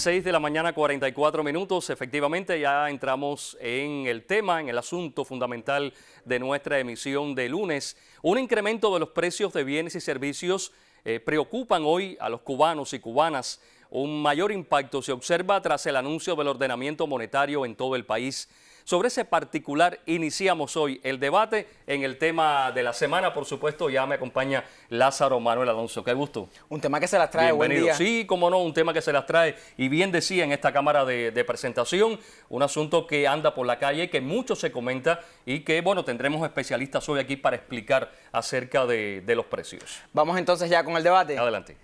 6 de la mañana, 44 minutos. Efectivamente, ya entramos en el tema, en el asunto fundamental de nuestra emisión de lunes. Un incremento de los precios de bienes y servicios preocupan hoy a los cubanos y cubanas. Un mayor impacto se observa tras el anuncio del ordenamiento monetario en todo el país. Sobre ese particular iniciamos hoy el debate en el tema de la semana. Por supuesto, ya me acompaña Lázaro Manuel Alonso. Qué gusto. Un tema que se las trae. Bienvenido. Buen día. Sí, cómo no, un tema que se las trae. Y bien decía en esta cámara de presentación, un asunto que anda por la calle, que mucho se comenta y que, bueno, tendremos especialistas hoy aquí para explicar acerca de los precios. Vamos entonces ya con el debate. Adelante.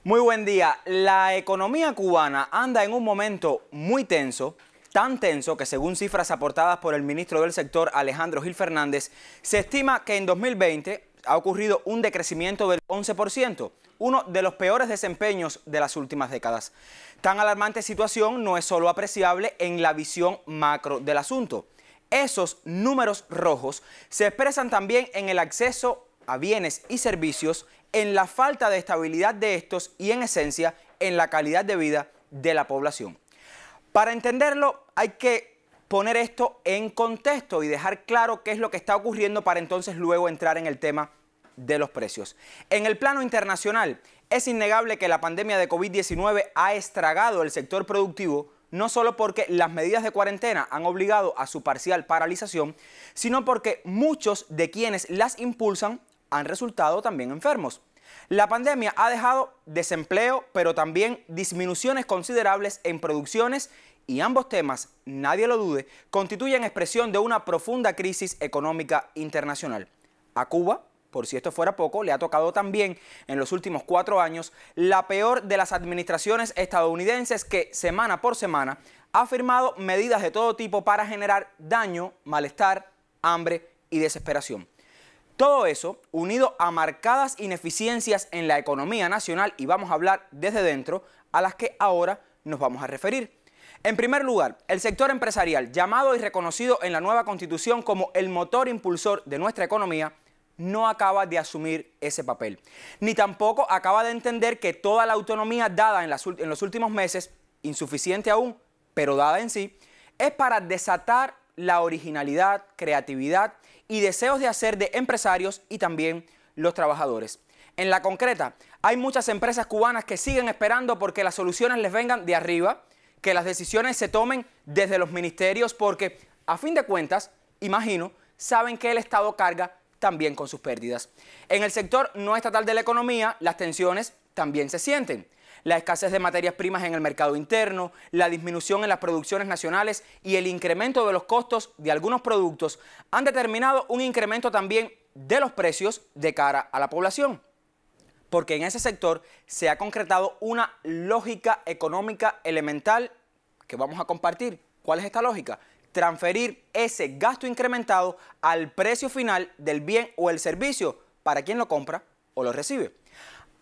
Muy buen día. La economía cubana anda en un momento muy tenso, tan tenso que según cifras aportadas por el ministro del sector, Alejandro Gil Fernández, se estima que en 2020 ha ocurrido un decrecimiento del 11%, uno de los peores desempeños de las últimas décadas. Tan alarmante situación no es solo apreciable en la visión macro del asunto. Esos números rojos se expresan también en el acceso a bienes y servicios, en la falta de estabilidad de estos y, en esencia, en la calidad de vida de la población. Para entenderlo, hay que poner esto en contexto y dejar claro qué es lo que está ocurriendo para entonces luego entrar en el tema de los precios. En el plano internacional, es innegable que la pandemia de COVID-19 ha estragado el sector productivo, no solo porque las medidas de cuarentena han obligado a su parcial paralización, sino porque muchos de quienes las impulsan han resultado también enfermos. La pandemia ha dejado desempleo, pero también disminuciones considerables en producciones y ambos temas, nadie lo dude, constituyen expresión de una profunda crisis económica internacional. A Cuba, por si esto fuera poco, le ha tocado también en los últimos 4 años la peor de las administraciones estadounidenses que semana por semana ha firmado medidas de todo tipo para generar daño, malestar, hambre y desesperación. Todo eso, unido a marcadas ineficiencias en la economía nacional, y vamos a hablar desde dentro, a las que ahora nos vamos a referir. En primer lugar, el sector empresarial, llamado y reconocido en la nueva Constitución como el motor impulsor de nuestra economía, no acaba de asumir ese papel. Ni tampoco acaba de entender que toda la autonomía dada en los últimos meses, insuficiente aún, pero dada en sí, es para desatar la originalidad, creatividad y deseos de hacer de empresarios y también los trabajadores. En la concreta, hay muchas empresas cubanas que siguen esperando porque las soluciones les vengan de arriba, que las decisiones se tomen desde los ministerios porque, a fin de cuentas, imagino, saben que el Estado carga también con sus pérdidas. En el sector no estatal de la economía, las tensiones también se sienten. La escasez de materias primas en el mercado interno, la disminución en las producciones nacionales y el incremento de los costos de algunos productos han determinado un incremento también de los precios de cara a la población. Porque en ese sector se ha concretado una lógica económica elemental que vamos a compartir. ¿Cuál es esta lógica? Transferir ese gasto incrementado al precio final del bien o el servicio para quien lo compra o lo recibe.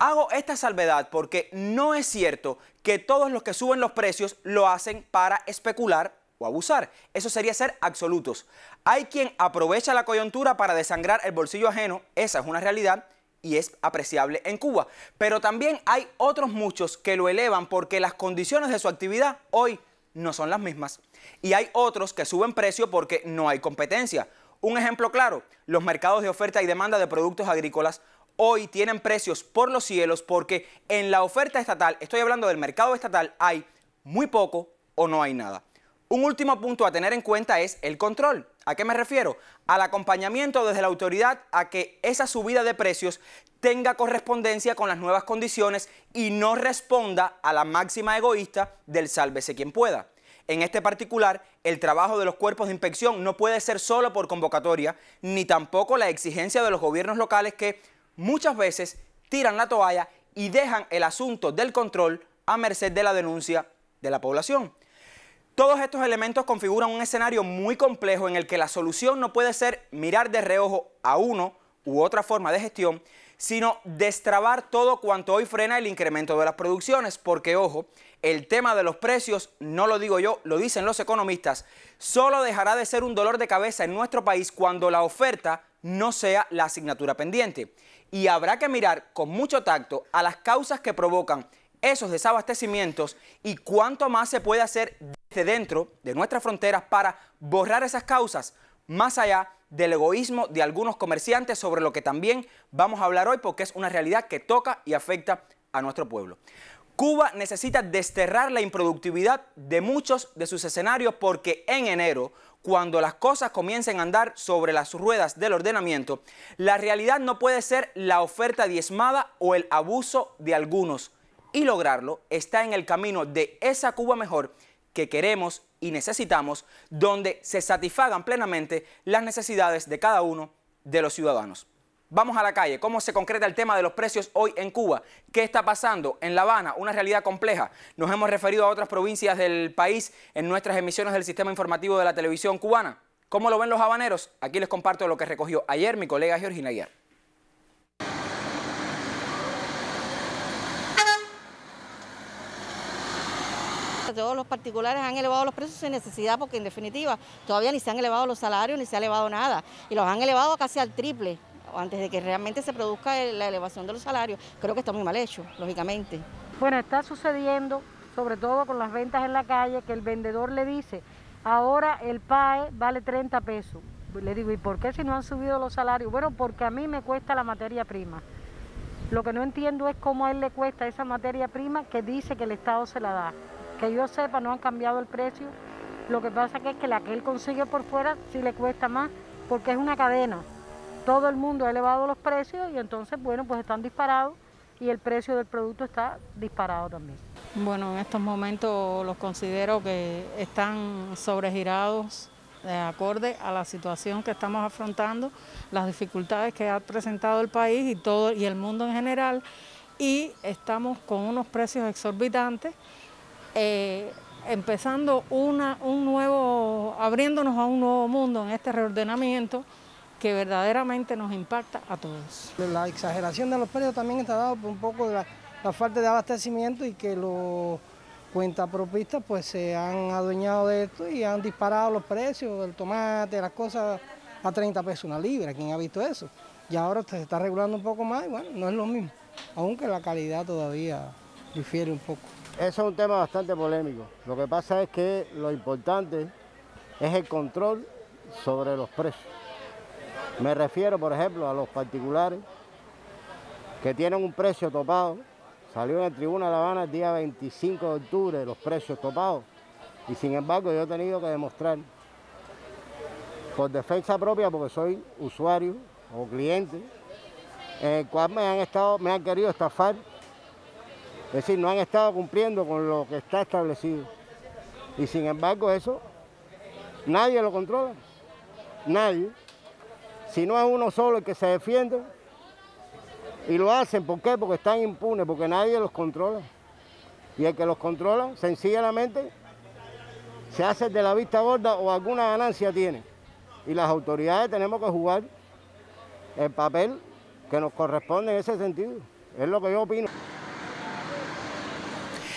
Hago esta salvedad porque no es cierto que todos los que suben los precios lo hacen para especular o abusar. Eso sería ser absolutos. Hay quien aprovecha la coyuntura para desangrar el bolsillo ajeno, esa es una realidad y es apreciable en Cuba. Pero también hay otros muchos que lo elevan porque las condiciones de su actividad hoy no son las mismas. Y hay otros que suben precio porque no hay competencia. Un ejemplo claro, los mercados de oferta y demanda de productos agrícolas hoy tienen precios por los cielos porque en la oferta estatal, estoy hablando del mercado estatal, hay muy poco o no hay nada. Un último punto a tener en cuenta es el control. ¿A qué me refiero? Al acompañamiento desde la autoridad a que esa subida de precios tenga correspondencia con las nuevas condiciones y no responda a la máxima egoísta del sálvese quien pueda. En este particular, el trabajo de los cuerpos de inspección no puede ser solo por convocatoria, ni tampoco la exigencia de los gobiernos locales que muchas veces tiran la toalla y dejan el asunto del control a merced de la denuncia de la población. Todos estos elementos configuran un escenario muy complejo en el que la solución no puede ser mirar de reojo a uno u otra forma de gestión, sino destrabar todo cuanto hoy frena el incremento de las producciones, porque, ojo, el tema de los precios, no lo digo yo, lo dicen los economistas, solo dejará de ser un dolor de cabeza en nuestro país cuando la oferta no sea la asignatura pendiente. Y habrá que mirar con mucho tacto a las causas que provocan esos desabastecimientos y cuánto más se puede hacer desde dentro de nuestras fronteras para borrar esas causas, más allá del egoísmo de algunos comerciantes, sobre lo que también vamos a hablar hoy porque es una realidad que toca y afecta a nuestro pueblo. Cuba necesita desterrar la improductividad de muchos de sus escenarios porque en enero, cuando las cosas comiencen a andar sobre las ruedas del ordenamiento, la realidad no puede ser la oferta diezmada o el abuso de algunos. Y lograrlo está en el camino de esa Cuba mejor que queremos y necesitamos, donde se satisfagan plenamente las necesidades de cada uno de los ciudadanos. Vamos a la calle. ¿Cómo se concreta el tema de los precios hoy en Cuba? ¿Qué está pasando en La Habana? Una realidad compleja. Nos hemos referido a otras provincias del país en nuestras emisiones del sistema informativo de la televisión cubana. ¿Cómo lo ven los habaneros? Aquí les comparto lo que recogió ayer mi colega Georgina Aguiar. Todos los particulares han elevado los precios sin necesidad porque en definitiva todavía ni se han elevado los salarios ni se ha elevado nada y los han elevado casi al triple antes de que realmente se produzca la elevación de los salarios. Creo que está muy mal hecho, lógicamente. Bueno, está sucediendo sobre todo con las ventas en la calle que el vendedor le dice ahora el PAE vale 30 pesos. Le digo, ¿y por qué si no han subido los salarios? Bueno, porque a mí me cuesta la materia prima. Lo que no entiendo es cómo a él le cuesta esa materia prima que dice que el Estado se la da. Que yo sepa, no han cambiado el precio. Lo que pasa es que la que él consigue por fuera sí le cuesta más, porque es una cadena. Todo el mundo ha elevado los precios y entonces, bueno, pues están disparados y el precio del producto está disparado también. Bueno, en estos momentos los considero que están sobregirados de acorde a la situación que estamos afrontando, las dificultades que ha presentado el país y el mundo en general, y estamos con unos precios exorbitantes. Empezando abriéndonos a un nuevo mundo en este reordenamiento que verdaderamente nos impacta a todos. La exageración de los precios también está dado por un poco de la falta de abastecimiento y que los cuentapropistas pues se han adueñado de esto y han disparado los precios del tomate, las cosas a 30 pesos una libra. ¿Quién ha visto eso? Y ahora se está regulando un poco más y bueno, no es lo mismo, aunque la calidad todavía difiere un poco. Eso es un tema bastante polémico. Lo que pasa es que lo importante es el control sobre los precios. Me refiero, por ejemplo, a los particulares que tienen un precio topado. Salió en el Tribuna de La Habana el día 25 de octubre los precios topados. Y sin embargo yo he tenido que demostrar, por defensa propia, porque soy usuario o cliente, en el cual me han querido estafar. Es decir, no han estado cumpliendo con lo que está establecido. Y sin embargo eso, nadie lo controla. Nadie. Si no es uno solo el que se defiende, y lo hacen, ¿por qué? Porque están impunes, porque nadie los controla. Y el que los controla, sencillamente, se hace de la vista gorda o alguna ganancia tiene. Y las autoridades tenemos que jugar el papel que nos corresponde en ese sentido. Es lo que yo opino.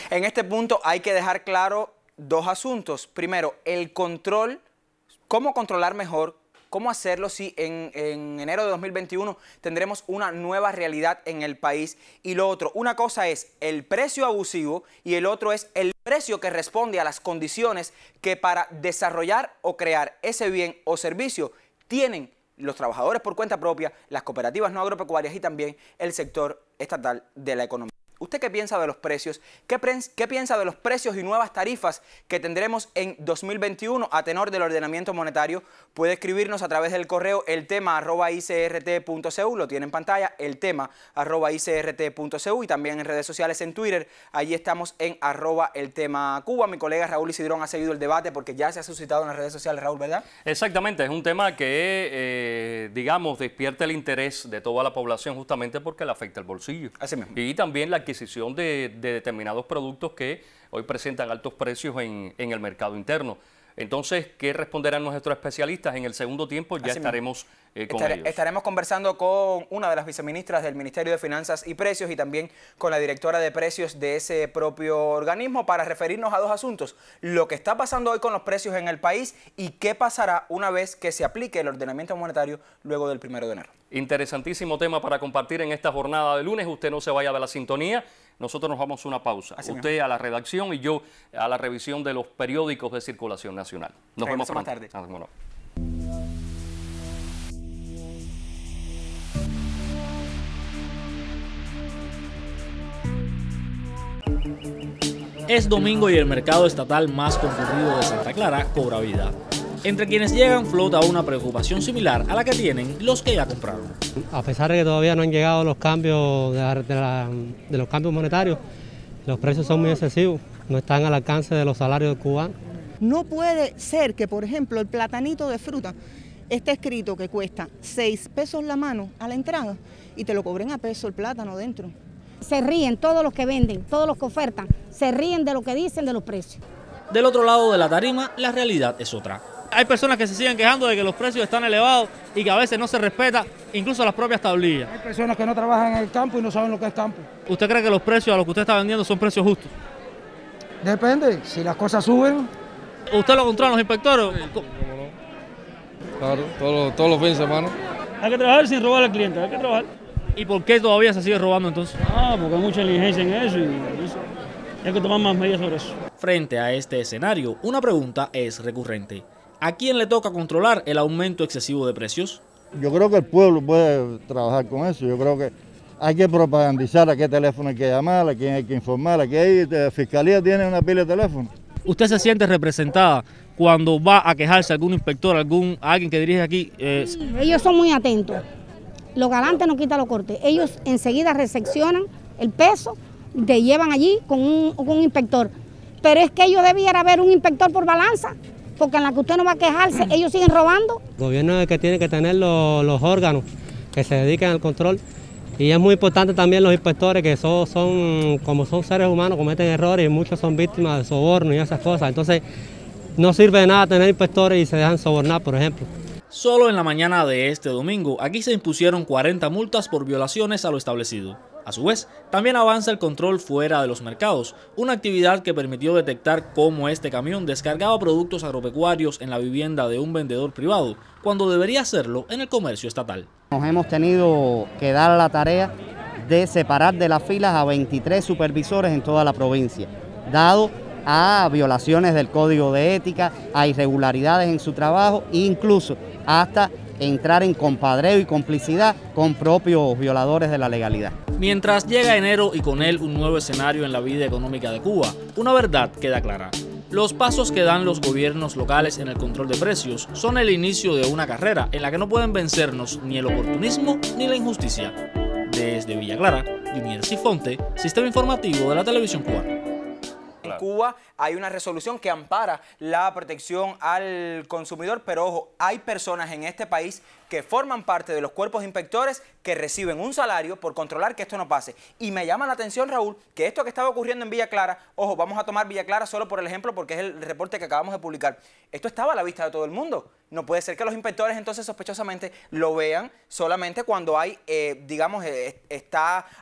En este punto hay que dejar claro dos asuntos. Primero, el control, cómo controlar mejor, cómo hacerlo si en enero de 2021 tendremos una nueva realidad en el país. Y lo otro, una cosa es el precio abusivo y el otro es el precio que responde a las condiciones que para desarrollar o crear ese bien o servicio tienen los trabajadores por cuenta propia, las cooperativas no agropecuarias y también el sector estatal de la economía. ¿Usted qué piensa de los precios? ¿Qué piensa de los precios y nuevas tarifas que tendremos en 2021 a tenor del ordenamiento monetario? Puede escribirnos a través del correo eltema@icrt.cu, lo tiene en pantalla, eltema@icrt.cu, y también en redes sociales, en Twitter. Allí estamos en @eltemacuba. Mi colega Raúl Isidrón ha seguido el debate porque ya se ha suscitado en las redes sociales, Raúl, ¿verdad? Exactamente, es un tema que, digamos, despierta el interés de toda la población justamente porque le afecta el bolsillo. Así mismo. Y también la adquisición de determinados productos que hoy presentan altos precios en el mercado interno. Entonces, ¿qué responderán nuestros especialistas? En el segundo tiempo ya estaremos con ellos. Estaremos conversando con una de las viceministras del Ministerio de Finanzas y Precios y también con la directora de precios de ese propio organismo para referirnos a dos asuntos: lo que está pasando hoy con los precios en el país y qué pasará una vez que se aplique el ordenamiento monetario luego del 1 de enero. Interesantísimo tema para compartir en esta jornada de lunes. Usted no se vaya de la sintonía, nosotros nos vamos a una pausa. Así Usted a la redacción y yo a la revisión de los periódicos de circulación nacional. Nos vemos más pronto. tarde. Bueno. Es domingo y el mercado estatal más concurrido de Santa Clara cobra vida. Entre quienes llegan flota una preocupación similar a la que tienen los que ya compraron. A pesar de que todavía no han llegado los cambios de los cambios monetarios, los precios son muy excesivos, no están al alcance de los salarios cubanos. No puede ser que, por ejemplo, el platanito de fruta esté escrito que cuesta 6 pesos la mano a la entrada y te lo cobren a peso el plátano dentro. Se ríen todos los que venden, todos los que ofertan, se ríen de lo que dicen de los precios. Del otro lado de la tarima, la realidad es otra. Hay personas que se siguen quejando de que los precios están elevados y que a veces no se respeta incluso las propias tablillas. Hay personas que no trabajan en el campo y no saben lo que es campo. ¿Usted cree que los precios a los que usted está vendiendo son precios justos? Depende, si las cosas suben. ¿Usted lo controla los inspectores? Claro, todos los fines de semana. Hay que trabajar sin robar al cliente, hay que trabajar. ¿Y por qué todavía se sigue robando entonces? Porque hay mucha negligencia en eso y hay que tomar más medidas sobre eso. Frente a este escenario, una pregunta es recurrente. ¿A quién le toca controlar el aumento excesivo de precios? Yo creo que el pueblo puede trabajar con eso. Yo creo que hay que propagandizar a qué teléfono hay que llamar, a quién hay que informar. Aquí la Fiscalía tiene una pila de teléfono. ¿Usted se siente representada cuando va a quejarse algún inspector, alguien que dirige aquí? Ellos son muy atentos. Los galantes no quitan los cortes. Ellos enseguida recepcionan el peso, te llevan allí con un inspector. Pero es que ellos debiera haber un inspector por balanza, porque en la que usted no va a quejarse, ellos siguen robando. El gobierno es el que tiene que tener los órganos que se dediquen al control. Y es muy importante también los inspectores, que como son seres humanos, cometen errores y muchos son víctimas de soborno y esas cosas. Entonces, no sirve de nada tener inspectores y se dejan sobornar, por ejemplo. Solo en la mañana de este domingo, aquí se impusieron 40 multas por violaciones a lo establecido. A su vez, también avanza el control fuera de los mercados, una actividad que permitió detectar cómo este camión descargaba productos agropecuarios en la vivienda de un vendedor privado, cuando debería hacerlo en el comercio estatal. Nos hemos tenido que dar la tarea de separar de las filas a 23 supervisores en toda la provincia, dado a violaciones del código de ética, a irregularidades en su trabajo e incluso hasta entrar en compadreo y complicidad con propios violadores de la legalidad. Mientras llega enero y con él un nuevo escenario en la vida económica de Cuba, una verdad queda clara. Los pasos que dan los gobiernos locales en el control de precios son el inicio de una carrera en la que no pueden vencernos ni el oportunismo ni la injusticia. Desde Villa Clara, Junier Sifonte, Sistema Informativo de la Televisión Cubana. En Cuba hay una resolución que ampara la protección al consumidor, pero ojo, hay personas en este país que forman parte de los cuerpos inspectores que reciben un salario por controlar que esto no pase. Y me llama la atención, Raúl, que esto que estaba ocurriendo en Villa Clara, ojo, vamos a tomar Villa Clara solo por el ejemplo porque es el reporte que acabamos de publicar. Esto estaba a la vista de todo el mundo. No puede ser que los inspectores entonces sospechosamente lo vean solamente cuando hay,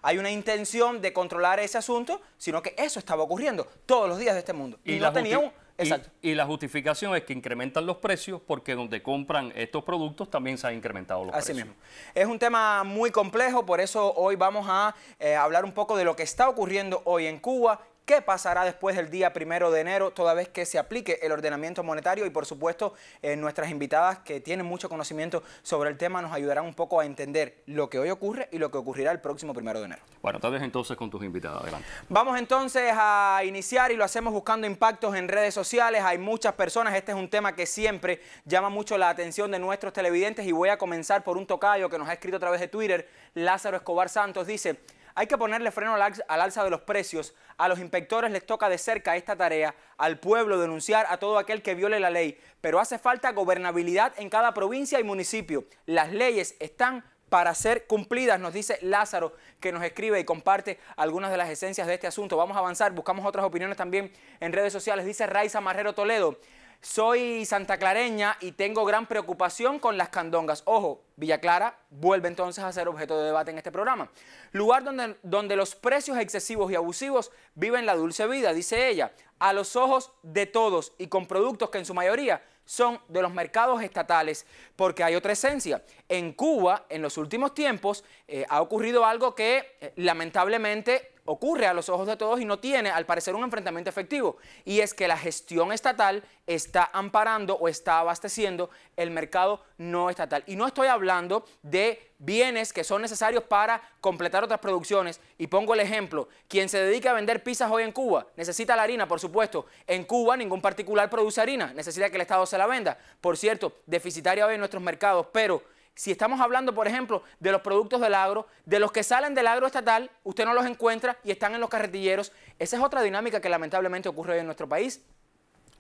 hay una intención de controlar ese asunto, sino que eso estaba ocurriendo todos los días de este mundo. Y no tenía un... Exacto. Y la justificación es que incrementan los precios porque donde compran estos productos también se han incrementado los precios. Así mismo. Es un tema muy complejo, por eso hoy vamos a hablar un poco de lo que está ocurriendo hoy en Cuba. ¿Qué pasará después del día 1 de enero, toda vez que se aplique el ordenamiento monetario? Y por supuesto, nuestras invitadas que tienen mucho conocimiento sobre el tema nos ayudarán un poco a entender lo que hoy ocurre y lo que ocurrirá el próximo 1 de enero. Bueno, te dejo entonces con tus invitadas. Adelante. Vamos entonces a iniciar y lo hacemos buscando impactos en redes sociales. Hay muchas personas, este es un tema que siempre llama mucho la atención de nuestros televidentes y voy a comenzar por un tocayo que nos ha escrito a través de Twitter. Lázaro Escobar Santos dice: hay que ponerle freno al alza de los precios. A los inspectores les toca de cerca esta tarea, al pueblo denunciar a todo aquel que viole la ley. Pero hace falta gobernabilidad en cada provincia y municipio. Las leyes están para ser cumplidas, nos dice Lázaro, que nos escribe y comparte algunas de las esencias de este asunto. Vamos a avanzar, buscamos otras opiniones también en redes sociales. Dice Raiza Marrero Toledo: soy santaclareña y tengo gran preocupación con las candongas. Ojo, Villa Clara vuelve entonces a ser objeto de debate en este programa. Lugar donde los precios excesivos y abusivos viven la dulce vida, dice ella, a los ojos de todos y con productos que en su mayoría son de los mercados estatales, porque hay otra esencia. En Cuba, en los últimos tiempos, ha ocurrido algo que lamentablemente ocurre a los ojos de todos y no tiene, al parecer, un enfrentamiento efectivo. Y es que la gestión estatal está amparando o está abasteciendo el mercado no estatal. Y no estoy hablando de bienes que son necesarios para completar otras producciones. Y pongo el ejemplo, quien se dedica a vender pizzas hoy en Cuba necesita la harina, por supuesto. En Cuba ningún particular produce harina, necesita que el Estado se la venda. Por cierto, deficitaria hoy en nuestros mercados, pero si estamos hablando, por ejemplo, de los productos del agro, de los que salen del agro estatal, usted no los encuentra y están en los carretilleros. Esa es otra dinámica que lamentablemente ocurre hoy en nuestro país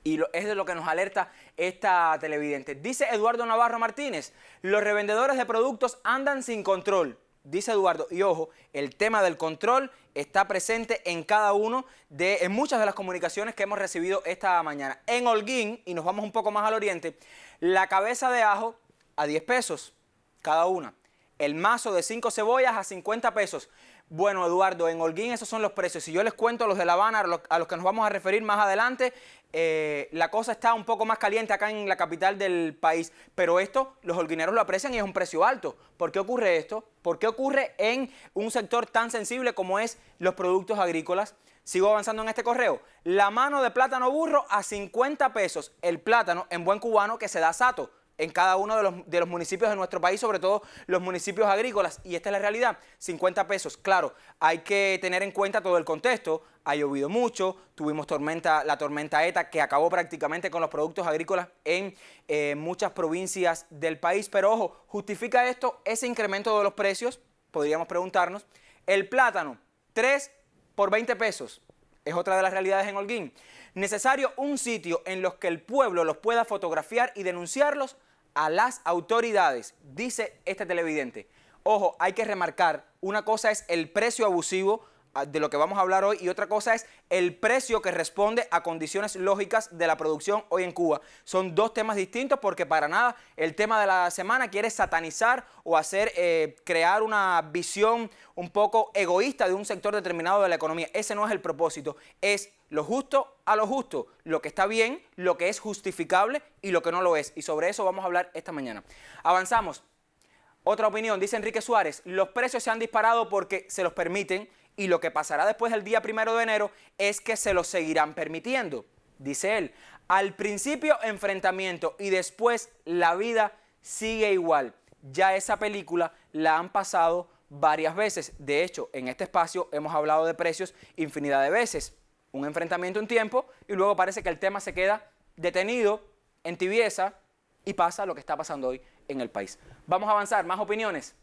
y es de lo que nos alerta esta televidente. Dice Eduardo Navarro Martínez, los revendedores de productos andan sin control. Dice Eduardo, y ojo, el tema del control está presente en en muchas de las comunicaciones que hemos recibido esta mañana. En Holguín, y nos vamos un poco más al oriente, la cabeza de ajo a 10 pesos. Cada una. El mazo de 5 cebollas a 50 pesos. Bueno, Eduardo, en Holguín esos son los precios. Si yo les cuento los de La Habana, a los que nos vamos a referir más adelante, la cosa está un poco más caliente acá en la capital del país. Pero esto, los holguineros lo aprecian y es un precio alto. ¿Por qué ocurre esto? ¿Por qué ocurre en un sector tan sensible como es los productos agrícolas? Sigo avanzando en este correo. La mano de plátano burro a 50 pesos. El plátano, en buen cubano, que se da sato en cada uno de los municipios de nuestro país, sobre todo los municipios agrícolas, y esta es la realidad, 50 pesos. Claro, hay que tener en cuenta todo el contexto, ha llovido mucho, tuvimos la tormenta ETA que acabó prácticamente con los productos agrícolas en muchas provincias del país, pero ojo, ¿justifica esto ese incremento de los precios? Podríamos preguntarnos. El plátano, 3 por 20 pesos, es otra de las realidades en Holguín. Necesario un sitio en los que el pueblo los pueda fotografiar y denunciarlos a las autoridades, dice este televidente. Ojo, hay que remarcar, una cosa es el precio abusivo de lo que vamos a hablar hoy y otra cosa es el precio que responde a condiciones lógicas de la producción hoy en Cuba. Son dos temas distintos porque para nada el tema de la semana quiere satanizar o crear una visión un poco egoísta de un sector determinado de la economía. Ese no es el propósito, es lo justo a lo justo, lo que está bien, lo que es justificable y lo que no lo es. Y sobre eso vamos a hablar esta mañana. Avanzamos. Otra opinión, dice Enrique Suárez, los precios se han disparado porque se los permiten y lo que pasará después del día 1 de enero es que se los seguirán permitiendo. Dice él, al principio enfrentamiento y después la vida sigue igual. Ya esa película la han pasado varias veces. De hecho, en este espacio hemos hablado de precios infinidad de veces. Un enfrentamiento un tiempo y luego parece que el tema se queda detenido, en tibieza y pasa lo que está pasando hoy en el país. Vamos a avanzar, más opiniones.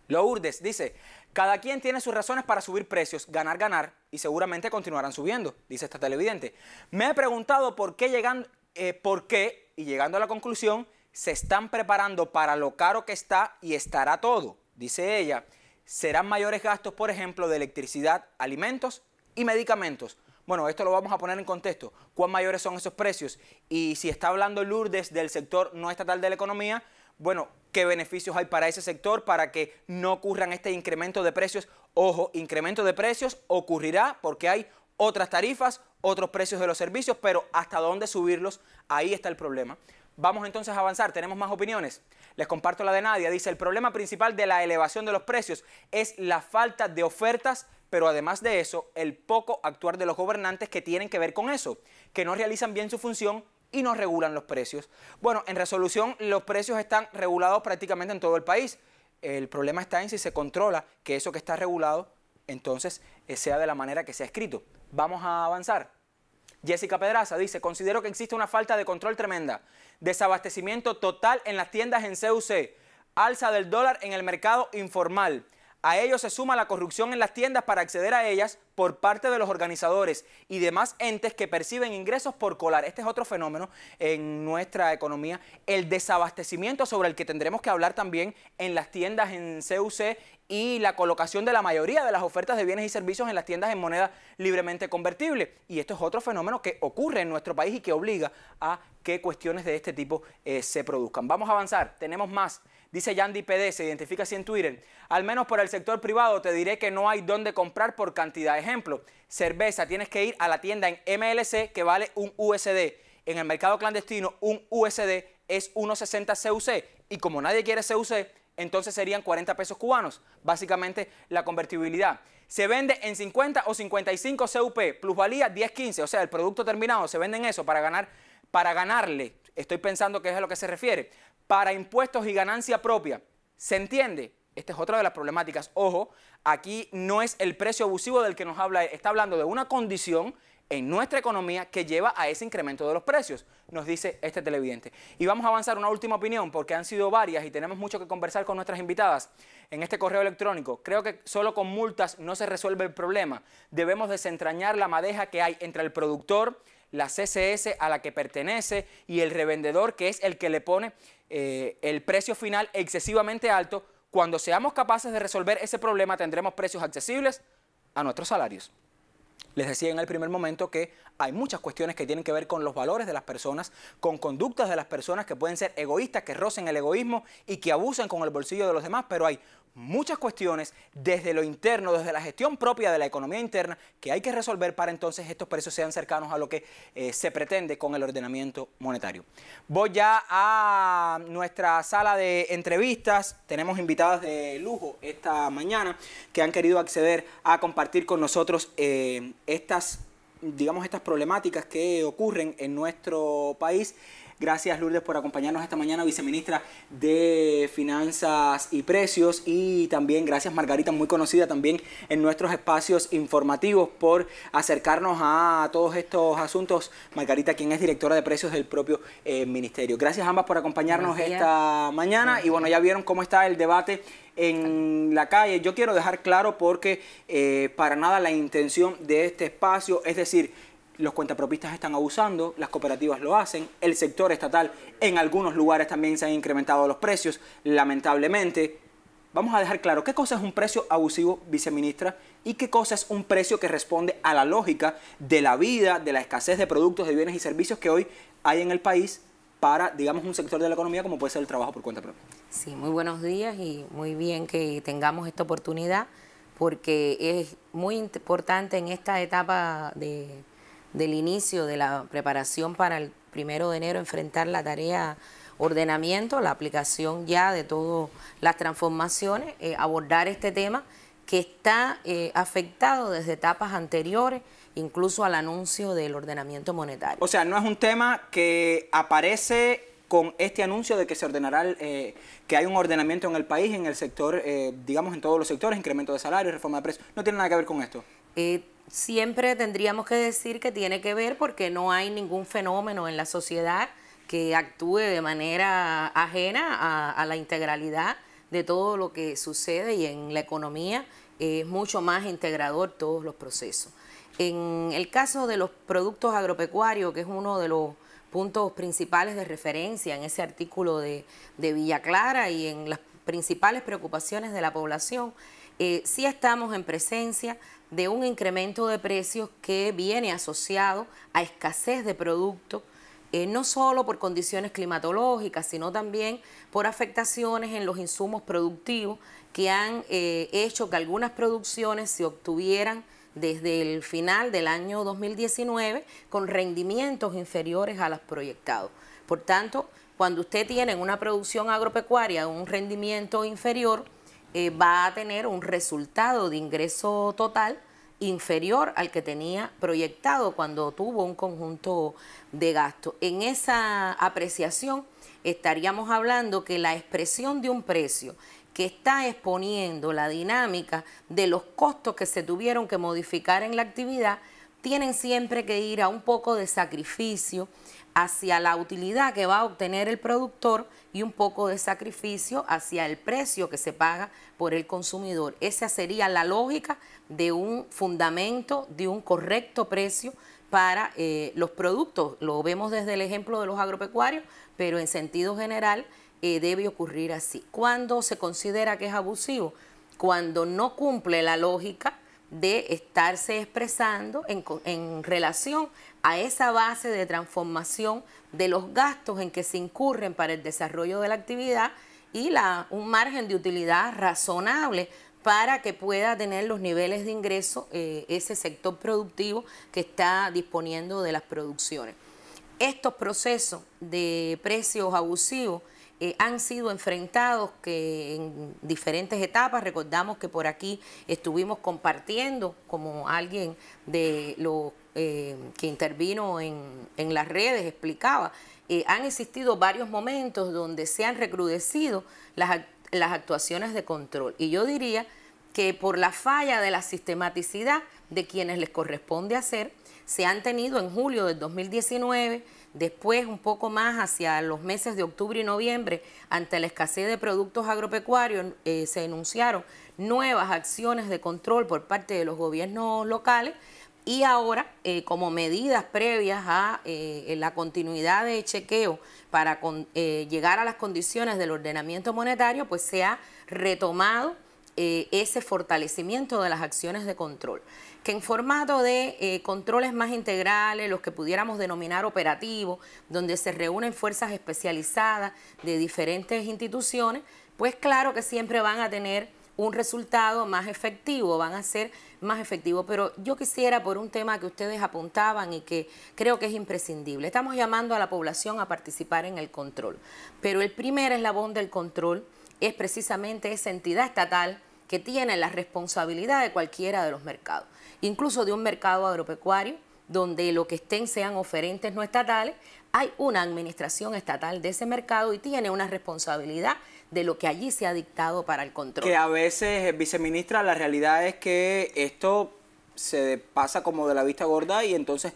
Lourdes dice, cada quien tiene sus razones para subir precios, ganar, y seguramente continuarán subiendo, dice esta televidente. Me he preguntado por qué, y llegando a la conclusión, se están preparando para lo caro que está y estará todo, dice ella. Serán mayores gastos, por ejemplo, de electricidad, alimentos y medicamentos. Bueno, esto lo vamos a poner en contexto. ¿Cuán mayores son esos precios? Y si está hablando Lourdes del sector no estatal de la economía, bueno, ¿qué beneficios hay para ese sector para que no ocurran este incremento de precios? Ojo, incremento de precios ocurrirá porque hay otras tarifas, otros precios de los servicios, pero ¿hasta dónde subirlos? Ahí está el problema. Vamos entonces a avanzar, tenemos más opiniones. Les comparto la de Nadia, dice, el problema principal de la elevación de los precios es la falta de ofertas, pero además de eso, el poco actuar de los gobernantes que tienen que ver con eso, que no realizan bien su función y no regulan los precios. Bueno, en resolución, los precios están regulados prácticamente en todo el país. El problema está en si se controla que eso que está regulado, entonces sea de la manera que se ha escrito. Vamos a avanzar. Jessica Pedraza dice, considero que existe una falta de control tremenda, desabastecimiento total en las tiendas en CUC, alza del dólar en el mercado informal. A ello se suma la corrupción en las tiendas para acceder a ellas por parte de los organizadores y demás entes que perciben ingresos por colar. Este es otro fenómeno en nuestra economía, el desabastecimiento sobre el que tendremos que hablar también en las tiendas en CUC y la colocación de la mayoría de las ofertas de bienes y servicios en las tiendas en moneda libremente convertible. Y esto es otro fenómeno que ocurre en nuestro país y que obliga a que cuestiones de este tipo se produzcan. Vamos a avanzar, tenemos más. Dice Yandy PD, se identifica así en Twitter. Al menos por el sector privado te diré que no hay dónde comprar por cantidad. Ejemplo, cerveza, tienes que ir a la tienda en MLC que vale un USD. En el mercado clandestino un USD es 1.60 CUC y como nadie quiere CUC, entonces serían 40 pesos cubanos, básicamente la convertibilidad. se vende en 50 o 55 CUP, plusvalía 10-15, o sea, el producto terminado se vende en eso para ganarle, estoy pensando que es a lo que se refiere, para impuestos y ganancia propia. ¿Se entiende? Esta es otra de las problemáticas. Ojo, aquí no es el precio abusivo del que nos habla, está hablando de una condición en nuestra economía que lleva a ese incremento de los precios, nos dice este televidente. Y vamos a avanzar una última opinión, porque han sido varias y tenemos mucho que conversar con nuestras invitadas en este correo electrónico. Creo que solo con multas no se resuelve el problema. Debemos desentrañar la madeja que hay entre el productor, la CCS a la que pertenece y el revendedor, que es el que le pone el precio final excesivamente alto. Cuando seamos capaces de resolver ese problema, tendremos precios accesibles a nuestros salarios. Les decía en el primer momento que hay muchas cuestiones que tienen que ver con los valores de las personas, con conductas de las personas que pueden ser egoístas, que rocen el egoísmo y que abusan con el bolsillo de los demás, pero hay muchas cuestiones desde lo interno, desde la gestión propia de la economía interna, que hay que resolver para entonces estos precios sean cercanos a lo que se pretende con el ordenamiento monetario. Voy ya a nuestra sala de entrevistas. Tenemos invitadas de lujo esta mañana que han querido acceder a compartir con nosotros estas problemáticas que ocurren en nuestro país. Gracias, Lourdes, por acompañarnos esta mañana, viceministra de Finanzas y Precios, y también gracias, Margarita, muy conocida también en nuestros espacios informativos, por acercarnos a todos estos asuntos. Margarita, quien es directora de precios del propio ministerio. Gracias ambas por acompañarnos esta mañana. Y bueno, ya vieron cómo está el debate en la calle. Yo quiero dejar claro, porque para nada la intención de este espacio es decir, los cuentapropistas están abusando, las cooperativas lo hacen, el sector estatal en algunos lugares también se han incrementado los precios, lamentablemente. Vamos a dejar claro qué cosa es un precio abusivo, viceministra, y qué cosa es un precio que responde a la lógica de la vida, de la escasez de productos, de bienes y servicios que hoy hay en el país para, digamos, un sector de la economía como puede ser el trabajo por cuenta propia. Sí, muy buenos días y muy bien que tengamos esta oportunidad, porque es muy importante en esta etapa del inicio de la preparación para el 1 de enero enfrentar la tarea ordenamiento, la aplicación ya de todas las transformaciones, abordar este tema que está afectado desde etapas anteriores, incluso al anuncio del ordenamiento monetario. O sea, no es un tema que aparece con este anuncio de que se ordenará, que hay un ordenamiento en el país, en el sector, digamos en todos los sectores, incremento de salarios, reforma de precios. ¿No tiene nada que ver con esto? Siempre tendríamos que decir que tiene que ver, porque no hay ningún fenómeno en la sociedad que actúe de manera ajena a la integralidad de todo lo que sucede, y en la economía es mucho más integrador todos los procesos. En el caso de los productos agropecuarios, que es uno de los puntos principales de referencia en ese artículo de Villa Clara y en las principales preocupaciones de la población, sí estamos en presencia de un incremento de precios que viene asociado a escasez de productos, no solo por condiciones climatológicas, sino también por afectaciones en los insumos productivos que han hecho que algunas producciones se obtuvieran desde el final del año 2019 con rendimientos inferiores a los proyectados. Por tanto, cuando usted tiene una producción agropecuaria un rendimiento inferior, va a tener un resultado de ingreso total inferior al que tenía proyectado cuando tuvo un conjunto de gastos. En esa apreciación estaríamos hablando que la expresión de un precio que está exponiendo la dinámica de los costos que se tuvieron que modificar en la actividad, tienen siempre que ir a un poco de sacrificio hacia la utilidad que va a obtener el productor y un poco de sacrificio hacia el precio que se paga por el consumidor. Esa sería la lógica de un fundamento, de un correcto precio para los productos. Lo vemos desde el ejemplo de los agropecuarios, pero en sentido general debe ocurrir así. ¿Cuándo se considera que es abusivo? Cuando no cumple la lógica de estarse expresando en relación a esa base de transformación de los gastos en que se incurren para el desarrollo de la actividad y un margen de utilidad razonable para que pueda tener los niveles de ingreso ese sector productivo que está disponiendo de las producciones. Estos procesos de precios abusivos han sido enfrentados que en diferentes etapas. Recordamos que por aquí estuvimos compartiendo, como alguien de los que intervino en las redes explicaba, han existido varios momentos donde se han recrudecido las actuaciones de control. Y yo diría que por la falla de la sistematicidad de quienes les corresponde hacer, se han tenido en julio del 2019, después un poco más hacia los meses de octubre y noviembre, ante la escasez de productos agropecuarios, se enunciaron nuevas acciones de control por parte de los gobiernos locales, y ahora, como medidas previas a la continuidad de chequeo para llegar a las condiciones del ordenamiento monetario, pues se ha retomado ese fortalecimiento de las acciones de control, que en formato de controles más integrales, los que pudiéramos denominar operativos, donde se reúnen fuerzas especializadas de diferentes instituciones, pues claro que siempre van a tener un resultado más efectivo, van a ser más efectivos. Pero yo quisiera, por un tema que ustedes apuntaban y que creo que es imprescindible, estamos llamando a la población a participar en el control, pero el primer eslabón del control es precisamente esa entidad estatal que tiene la responsabilidad de cualquiera de los mercados, incluso de un mercado agropecuario, donde lo que estén sean oferentes no estatales. Hay una administración estatal de ese mercado y tiene una responsabilidad de lo que allí se ha dictado para el control. Que a veces, viceministra, la realidad es que esto se pasa como de la vista gorda y entonces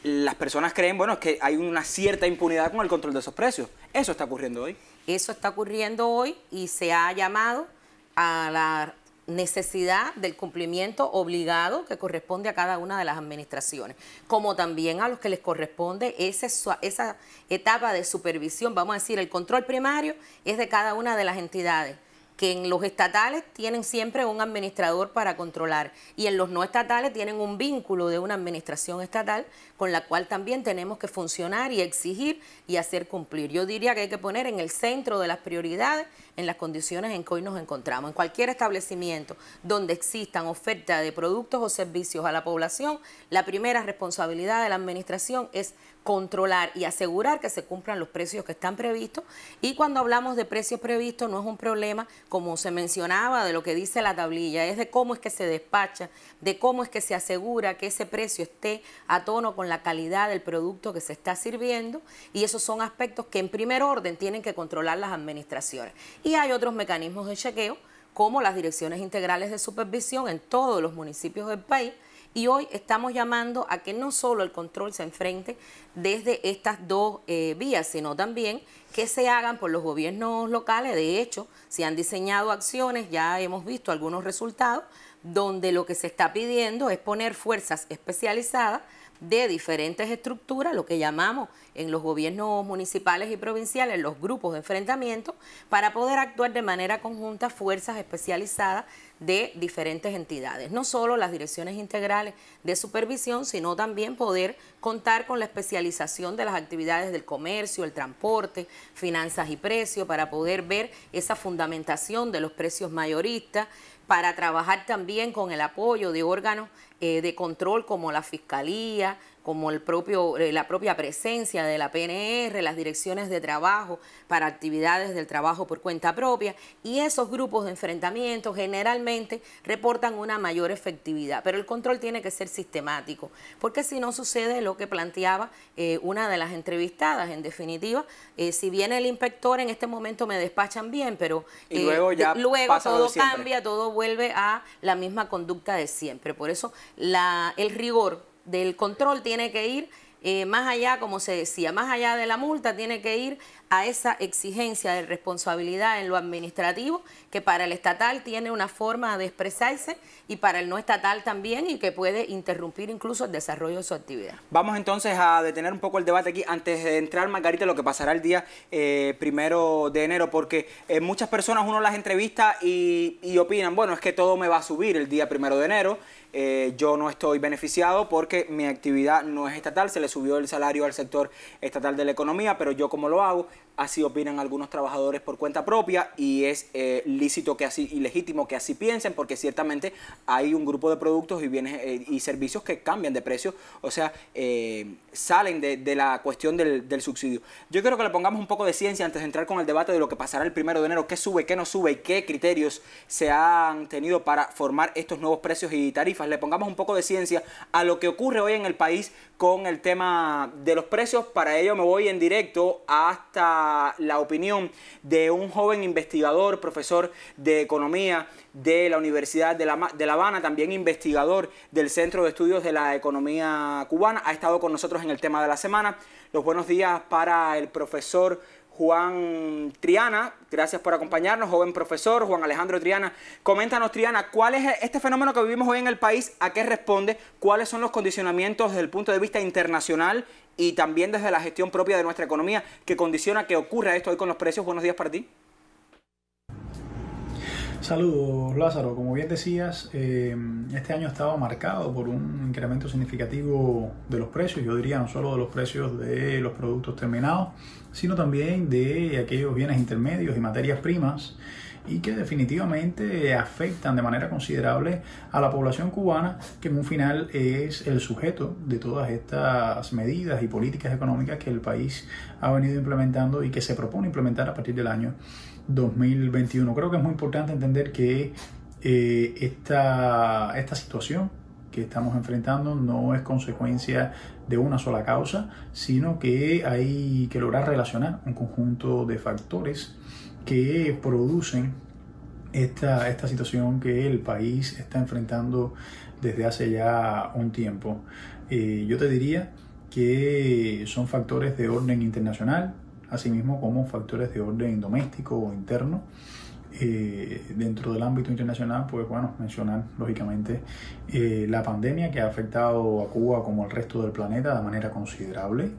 las personas creen, bueno, es que hay una cierta impunidad con el control de esos precios. Eso está ocurriendo hoy. Eso está ocurriendo hoy y se ha llamado a la necesidad del cumplimiento obligado que corresponde a cada una de las administraciones, como también a los que les corresponde esa etapa de supervisión. Vamos a decir, el control primario es de cada una de las entidades, que en los estatales tienen siempre un administrador para controlar y en los no estatales tienen un vínculo de una administración estatal con la cual también tenemos que funcionar y exigir y hacer cumplir. Yo diría que hay que poner en el centro de las prioridades en las condiciones en que hoy nos encontramos. En cualquier establecimiento donde existan ofertas de productos o servicios a la población, la primera responsabilidad de la administración es controlar y asegurar que se cumplan los precios que están previstos. Y cuando hablamos de precios previstos no es un problema, como se mencionaba, de lo que dice la tablilla, es de cómo es que se despacha, de cómo es que se asegura que ese precio esté a tono con la calidad del producto que se está sirviendo, y esos son aspectos que en primer orden tienen que controlar las administraciones. Y hay otros mecanismos de chequeo, como las direcciones integrales de supervisión en todos los municipios del país. Y hoy estamos llamando a que no solo el control se enfrente desde estas dos vías, sino también que se hagan por los gobiernos locales. De hecho, se han diseñado acciones, ya hemos visto algunos resultados, donde lo que se está pidiendo es poner fuerzas especializadas de diferentes estructuras, lo que llamamos en los gobiernos municipales y provinciales los grupos de enfrentamiento, para poder actuar de manera conjunta fuerzas especializadas de diferentes entidades. No solo las direcciones integrales de supervisión, sino también poder contar con la especialización de las actividades del comercio, el transporte, finanzas y precios, para poder ver esa fundamentación de los precios mayoristas, para trabajar también con el apoyo de órganos de control como la Fiscalía, como la propia presencia de la PNR, las direcciones de trabajo para actividades del trabajo por cuenta propia, y esos grupos de enfrentamiento generalmente reportan una mayor efectividad, pero el control tiene que ser sistemático, porque si no sucede lo que planteaba una de las entrevistadas. En definitiva, si viene el inspector, en este momento me despachan bien, pero luego todo cambia, todo vuelve a la misma conducta de siempre. Por eso el rigor del control tiene que ir más allá, como se decía, más allá de la multa, tiene que ir a esa exigencia de responsabilidad en lo administrativo, que para el estatal tiene una forma de expresarse y para el no estatal también, y que puede interrumpir incluso el desarrollo de su actividad. Vamos entonces a detener un poco el debate aquí antes de entrar, Margarita, lo que pasará el día 1 de enero, porque muchas personas uno las entrevista y opinan, bueno, es que todo me va a subir el día 1 de enero. Yo no estoy beneficiado porque mi actividad no es estatal, se le subió el salario al sector estatal de la economía, pero yo ¿cómo lo hago? así opinan algunos trabajadores por cuenta propia y es lícito que así y legítimo que así piensen, porque ciertamente hay un grupo de productos y bienes y servicios que cambian de precio, o sea, salen de la cuestión del subsidio. Yo quiero que le pongamos un poco de ciencia antes de entrar con el debate de lo que pasará el 1 de enero, qué sube, qué no sube y qué criterios se han tenido para formar estos nuevos precios y tarifas. Le pongamos un poco de ciencia a lo que ocurre hoy en el país con el tema de los precios. Para ello me voy en directo hasta la opinión de un joven investigador, profesor de economía de la Universidad de La Habana, también investigador del Centro de Estudios de la Economía Cubana. Ha estado con nosotros en el tema de la semana. Los buenos días para el profesor Juan Triana. Gracias por acompañarnos, joven profesor. Juan Alejandro Triana, coméntanos, Triana, ¿cuál es este fenómeno que vivimos hoy en el país? ¿A qué responde? ¿Cuáles son los condicionamientos desde el punto de vista internacional y también desde la gestión propia de nuestra economía que condiciona que ocurra esto hoy con los precios? Buenos días para ti. Saludos, Lázaro. Como bien decías, este año ha estado marcado por un incremento significativo de los precios. Yo diría no solo de los precios de los productos terminados, sino también de aquellos bienes intermedios y materias primas, y que definitivamente afectan de manera considerable a la población cubana, que en un final es el sujeto de todas estas medidas y políticas económicas que el país ha venido implementando y que se propone implementar a partir del año 2021. Creo que es muy importante entender que esta situación que estamos enfrentando no es consecuencia de una sola causa, sino que hay que lograr relacionar un conjunto de factores que producen esta situación que el país está enfrentando desde hace ya un tiempo. Yo te diría que son factores de orden internacional, asimismo como factores de orden doméstico o interno. Dentro del ámbito internacional, pues bueno, mencionar lógicamente la pandemia que ha afectado a Cuba como al resto del planeta de manera considerable.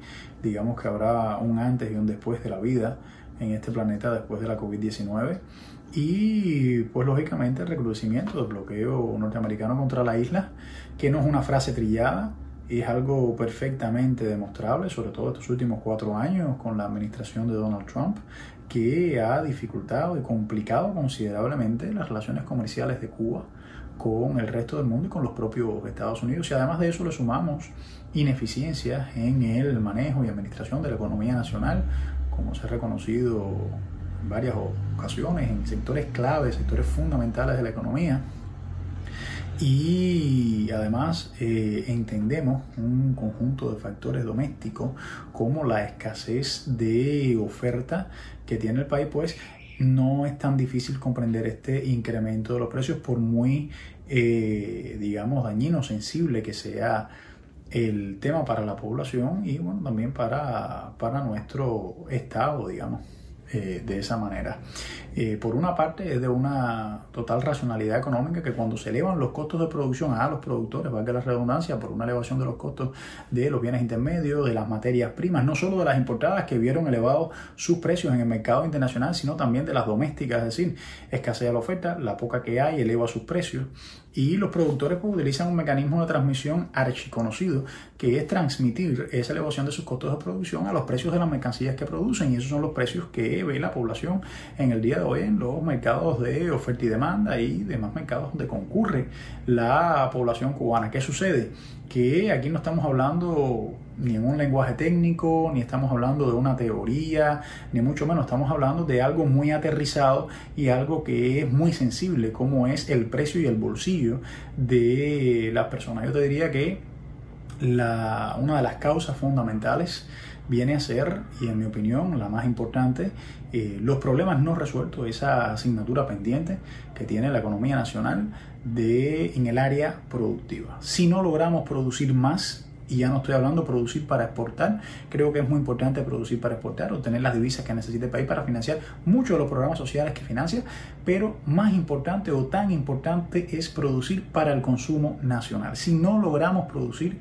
Digamos que habrá un antes y un después de la vida en este planeta después de la COVID-19. Y pues lógicamente el recrudecimiento del bloqueo norteamericano contra la isla, que no es una frase trillada, es algo perfectamente demostrable, sobre todo estos últimos 4 años con la administración de Donald Trump, que ha dificultado y complicado considerablemente las relaciones comerciales de Cuba con el resto del mundo y con los propios Estados Unidos. Y además de eso le sumamos ineficiencias en el manejo y administración de la economía nacional, como se ha reconocido en varias ocasiones en sectores claves, sectores fundamentales de la economía. Y además entendemos un conjunto de factores domésticos como la escasez de oferta que tiene el país, pues no es tan difícil comprender este incremento de los precios, por muy, digamos, dañino, sensible que sea el tema para la población y bueno, también para nuestro Estado, digamos. De esa manera. Por una parte es de una total racionalidad económica que cuando se elevan los costos de producción a los productores, valga la redundancia, por una elevación de los costos de los bienes intermedios, de las materias primas, no solo de las importadas que vieron elevados sus precios en el mercado internacional, sino también de las domésticas, es decir, escasea la oferta, la poca que hay eleva sus precios. Y los productores pues, utilizan un mecanismo de transmisión archiconocido, que es transmitir esa elevación de sus costos de producción a los precios de las mercancías que producen, y esos son los precios que ve la población en el día de hoy en los mercados de oferta y demanda y demás mercados donde concurre la población cubana. ¿Qué sucede? Que aquí no estamos hablando ni en un lenguaje técnico, ni estamos hablando de una teoría, ni mucho menos, estamos hablando de algo muy aterrizado y algo que es muy sensible, como es el precio y el bolsillo de las personas. Yo te diría que una de las causas fundamentales viene a ser, y en mi opinión la más importante, los problemas no resueltos, esa asignatura pendiente que tiene la economía nacional en el área productiva. Si no logramos producir más, y ya no estoy hablando de producir para exportar, creo que es muy importante producir para exportar, obtener las divisas que necesita el país para financiar muchos de los programas sociales que financia, pero más importante o tan importante es producir para el consumo nacional. Si no logramos producir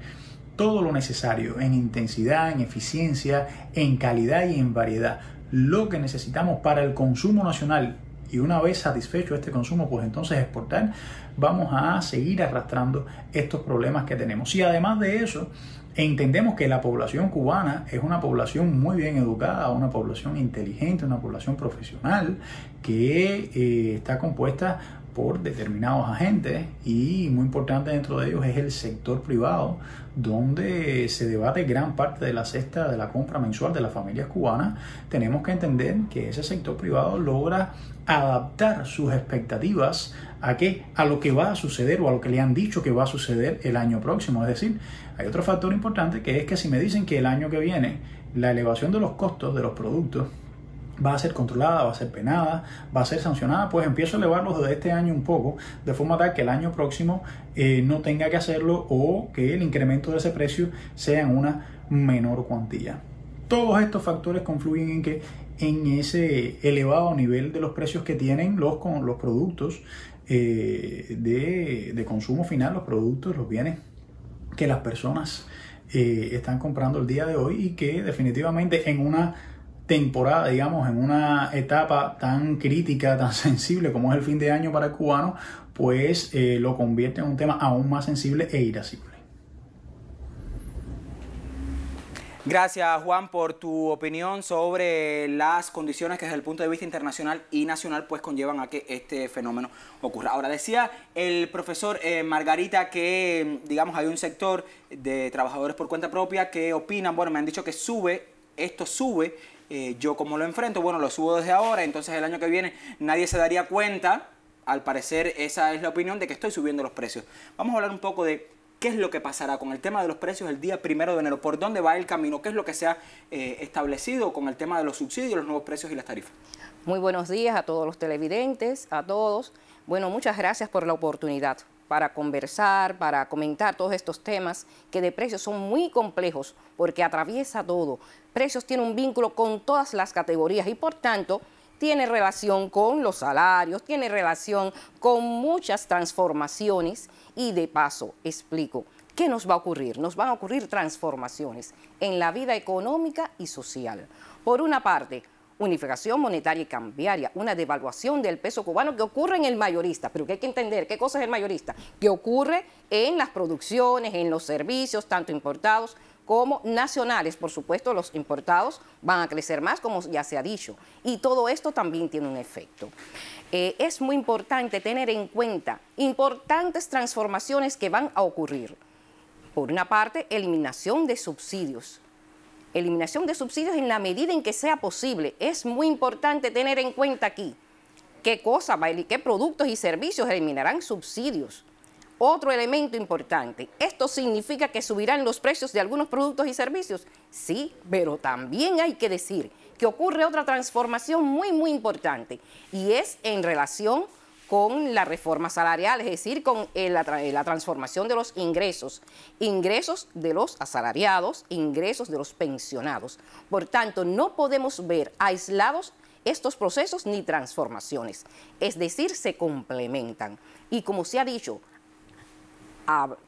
todo lo necesario en intensidad, en eficiencia, en calidad y en variedad, lo que necesitamos para el consumo nacional Y una vez satisfecho este consumo, pues entonces exportar, vamos a seguir arrastrando estos problemas que tenemos. Y además de eso, entendemos que la población cubana es una población muy bien educada, una población inteligente, una población profesional que está compuesta por determinados agentes, y muy importante dentro de ellos es el sector privado, donde se debate gran parte de la cesta de la compra mensual de las familias cubanas. Tenemos que entender que ese sector privado logra adaptar sus expectativas a lo que va a suceder o a lo que le han dicho que va a suceder el año próximo. Es decir, hay otro factor importante, que es que si me dicen que el año que viene la elevación de los costos de los productos va a ser controlada, va a ser penada, va a ser sancionada, pues empiezo a elevarlos desde este año un poco, de forma tal que el año próximo no tenga que hacerlo, o que el incremento de ese precio sea en una menor cuantía. Todos estos factores confluyen en que en ese elevado nivel de los precios que tienen los productos de consumo final, los productos, los bienes que las personas están comprando el día de hoy, y que definitivamente en una temporada, digamos, en una etapa tan crítica, tan sensible como es el fin de año para el cubano, pues lo convierte en un tema aún más sensible e irascible. Gracias, Juan, por tu opinión sobre las condiciones que desde el punto de vista internacional y nacional pues conllevan a que este fenómeno ocurra. Ahora, decía el profesor Margarita que, digamos, hay un sector de trabajadores por cuenta propia que opinan, bueno, me han dicho que esto sube, yo como lo enfrento, bueno, lo subo desde ahora, entonces el año que viene nadie se daría cuenta. Al parecer esa es la opinión de que estoy subiendo los precios. Vamos a hablar un poco de qué es lo que pasará con el tema de los precios el día 1 de enero, por dónde va el camino, qué es lo que se ha establecido con el tema de los subsidios, los nuevos precios y las tarifas. Muy buenos días a todos los televidentes, a todos. Bueno, muchas gracias por la oportunidad para conversar, para comentar todos estos temas que de precios son muy complejos porque atraviesa todo. Precios tiene un vínculo con todas las categorías y por tanto tiene relación con los salarios, tiene relación con muchas transformaciones y de paso explico qué nos va a ocurrir. Nos van a ocurrir transformaciones en la vida económica y social. Por una parte, unificación monetaria y cambiaria, una devaluación del peso cubano que ocurre en el mayorista, pero que hay que entender qué cosa es el mayorista, que ocurre en las producciones, en los servicios, tanto importados como nacionales. Por supuesto, los importados van a crecer más, como ya se ha dicho, y todo esto también tiene un efecto. Es muy importante tener en cuenta importantes transformaciones que van a ocurrir. Por una parte, eliminación de subsidios. Eliminación de subsidios en la medida en que sea posible. Es muy importante tener en cuenta aquí qué cosa, qué productos y servicios eliminarán subsidios. Otro elemento importante, ¿esto significa que subirán los precios de algunos productos y servicios? Sí, pero también hay que decir que ocurre otra transformación muy importante y es en relación con la reforma salarial, es decir, con la transformación de los ingresos de los asalariados, ingresos de los pensionados. Por tanto, no podemos ver aislados estos procesos ni transformaciones, es decir, se complementan. Y como se ha dicho,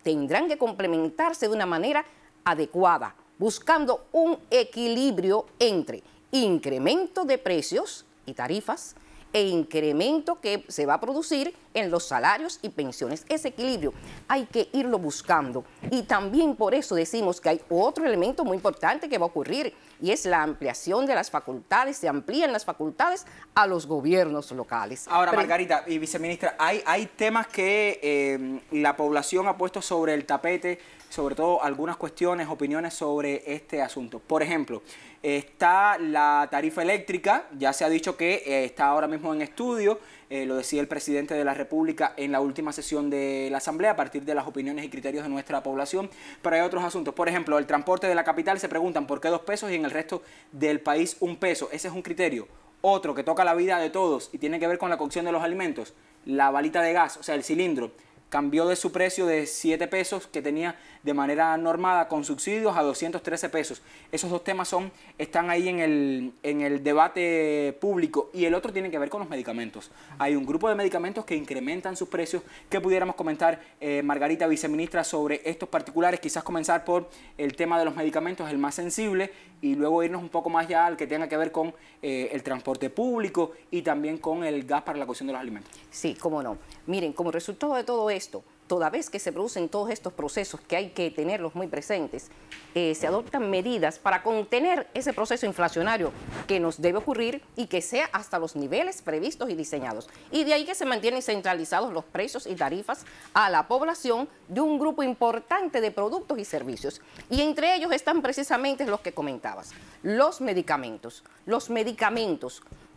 tendrán que complementarse de una manera adecuada, buscando un equilibrio entre incremento de precios y tarifas e incremento que se va a producir en los salarios y pensiones. Ese equilibrio hay que irlo buscando y también por eso decimos que hay otro elemento muy importante que va a ocurrir y es la ampliación de las facultades, se amplían las facultades a los gobiernos locales. Ahora, Margarita y viceministra, hay temas que la población ha puesto sobre el tapete, sobre todo algunas cuestiones, opiniones sobre este asunto. Por ejemplo, está la tarifa eléctrica, ya se ha dicho que está ahora mismo en estudio, lo decía el presidente de la República en la última sesión de la Asamblea, a partir de las opiniones y criterios de nuestra población, pero hay otros asuntos. Por ejemplo, el transporte de la capital, se preguntan por qué 2 pesos y en el resto del país 1 peso, ese es un criterio. Otro que toca la vida de todos y tiene que ver con la cocción de los alimentos, la balita de gas, o sea, el cilindro, cambió de su precio de 7 pesos que tenía de manera normada con subsidios a 213 pesos. Esos dos temas están ahí en el debate público, y el otro tiene que ver con los medicamentos. Hay un grupo de medicamentos que incrementan sus precios. ¿Qué pudiéramos comentar, Margarita, viceministra, sobre estos particulares? Quizás comenzar por el tema de los medicamentos, el más sensible, y luego irnos un poco más ya al que tenga que ver con el transporte público y también con el gas para la cocción de los alimentos. Sí, cómo no. Miren, como resultado de todo esto, toda vez que se producen todos estos procesos que hay que tenerlos muy presentes, se adoptan medidas para contener ese proceso inflacionario que nos debe ocurrir y que sea hasta los niveles previstos y diseñados. Y de ahí que se mantienen centralizados los precios y tarifas a la población de un grupo importante de productos y servicios. Y entre ellos están precisamente los que comentabas, los medicamentos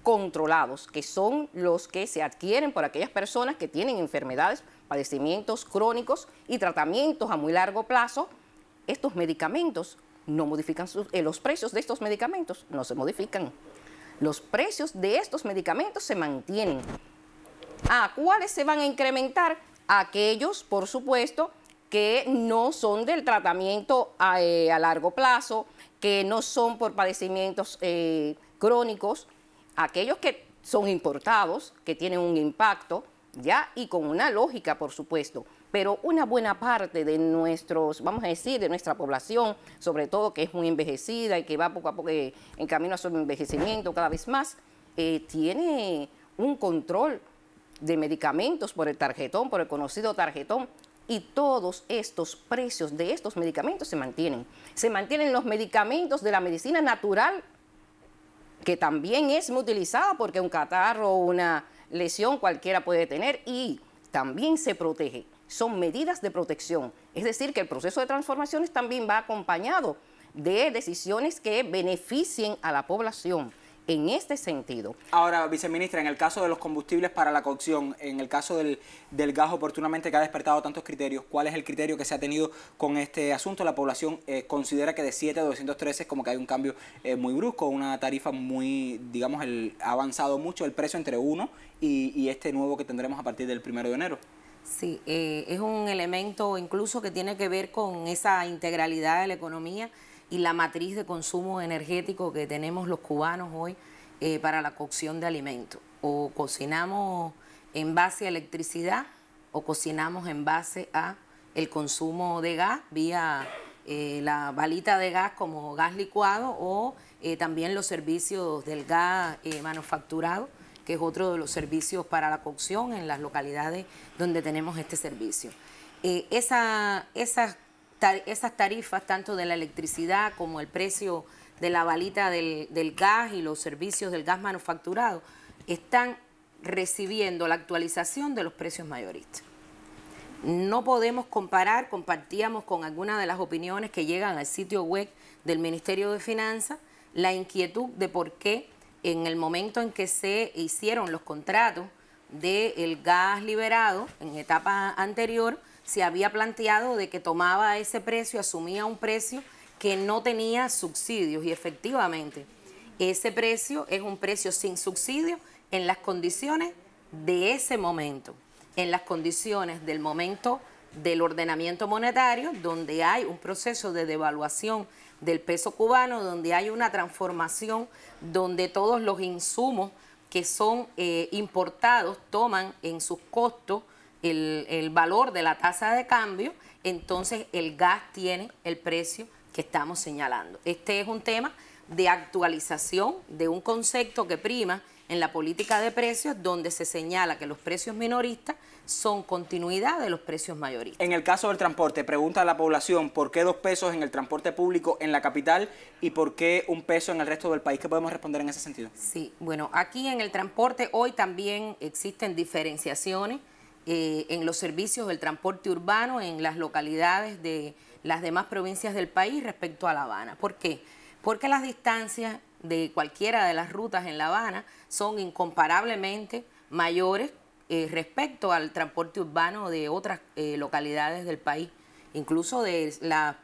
controlados, que son los que se adquieren por aquellas personas que tienen enfermedades, padecimientos crónicos y tratamientos a muy largo plazo. Estos medicamentos no modifican los precios de estos medicamentos, no se modifican. Los precios de estos medicamentos se mantienen. ¿Cuáles se van a incrementar? Aquellos, por supuesto, que no son del tratamiento a largo plazo, que no son por padecimientos crónicos, aquellos que son importados, que tienen un impacto, ya, y con una lógica, por supuesto, pero una buena parte de nuestros, vamos a decir, de nuestra población, sobre todo que es muy envejecida y que va poco a poco en camino a su envejecimiento cada vez más, tiene un control de medicamentos por el tarjetón, por el conocido tarjetón, y todos estos precios de estos medicamentos se mantienen. Se mantienen los medicamentos de la medicina natural, que también es muy utilizada porque un catarro o una lesión cualquiera puede tener, y también se protege. Son medidas de protección. Es decir, que el proceso de transformaciones también va acompañado de decisiones que beneficien a la población en este sentido. Ahora, viceministra, en el caso de los combustibles para la cocción, en el caso del gas oportunamente que ha despertado tantos criterios, ¿cuál es el criterio que se ha tenido con este asunto? La población considera que de 7 a 213 es como que hay un cambio muy brusco, una tarifa muy, digamos, ha avanzado mucho el precio entre uno y este nuevo que tendremos a partir del 1 de enero. Sí, es un elemento incluso que tiene que ver con esa integralidad de la economía y la matriz de consumo energético que tenemos los cubanos hoy para la cocción de alimentos. O cocinamos en base a electricidad o cocinamos en base a el consumo de gas vía la balita de gas como gas licuado, o también los servicios del gas manufacturado, que es otro de los servicios para la cocción en las localidades donde tenemos este servicio. Esas tarifas, tanto de la electricidad como el precio de la balita del gas y los servicios del gas manufacturado, están recibiendo la actualización de los precios mayoristas. No podemos comparar, compartíamos con algunas de las opiniones que llegan al sitio web del Ministerio de Finanzas, la inquietud de por qué en el momento en que se hicieron los contratos del gas liberado, en etapa anterior, se había planteado de que tomaba ese precio, asumía un precio que no tenía subsidios, y efectivamente ese precio es un precio sin subsidios en las condiciones de ese momento, en las condiciones del momento del ordenamiento monetario, donde hay un proceso de devaluación del peso cubano, donde hay una transformación, donde todos los insumos que son importados toman en sus costos el valor de la tasa de cambio. Entonces el gas tiene el precio que estamos señalando. Este es un tema de actualización de un concepto que prima en la política de precios, donde se señala que los precios minoristas son continuidad de los precios mayoristas. En el caso del transporte, pregunta a la población, ¿por qué 2 pesos en el transporte público en la capital y por qué 1 peso en el resto del país? ¿Qué podemos responder en ese sentido? Sí, bueno, aquí en el transporte hoy también existen diferenciaciones en los servicios del transporte urbano en las localidades de las demás provincias del país respecto a La Habana. ¿Por qué? Porque las distancias de cualquiera de las rutas en La Habana son incomparablemente mayores respecto al transporte urbano de otras localidades del país, incluso de las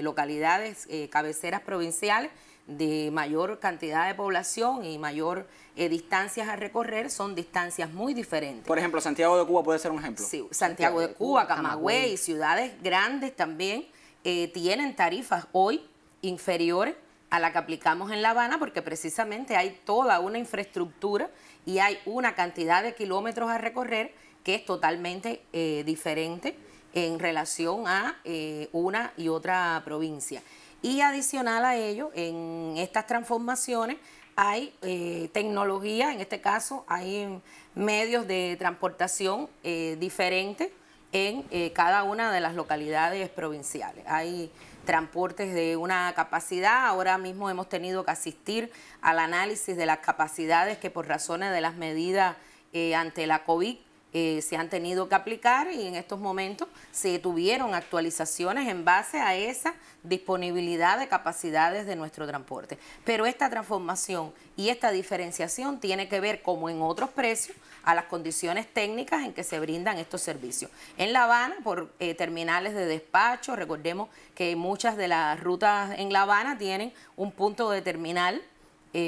localidades cabeceras provinciales de mayor cantidad de población y mayor distancias a recorrer, son distancias muy diferentes. Por ejemplo, Santiago de Cuba puede ser un ejemplo. Sí, Santiago de Cuba, Camagüey y ciudades grandes también tienen tarifas hoy inferiores a la que aplicamos en La Habana, porque precisamente hay toda una infraestructura y hay una cantidad de kilómetros a recorrer que es totalmente diferente en relación a una y otra provincia. Y adicional a ello, en estas transformaciones hay tecnología, en este caso hay medios de transportación diferentes en cada una de las localidades provinciales. Hay transportes de una capacidad, ahora mismo hemos tenido que asistir al análisis de las capacidades que por razones de las medidas ante la COVID se han tenido que aplicar, y en estos momentos se tuvieron actualizaciones en base a esa disponibilidad de capacidades de nuestro transporte. Pero esta transformación y esta diferenciación tiene que ver, como en otros precios, a las condiciones técnicas en que se brindan estos servicios. En La Habana, por terminales de despacho, recordemos que muchas de las rutas en La Habana tienen un punto de terminal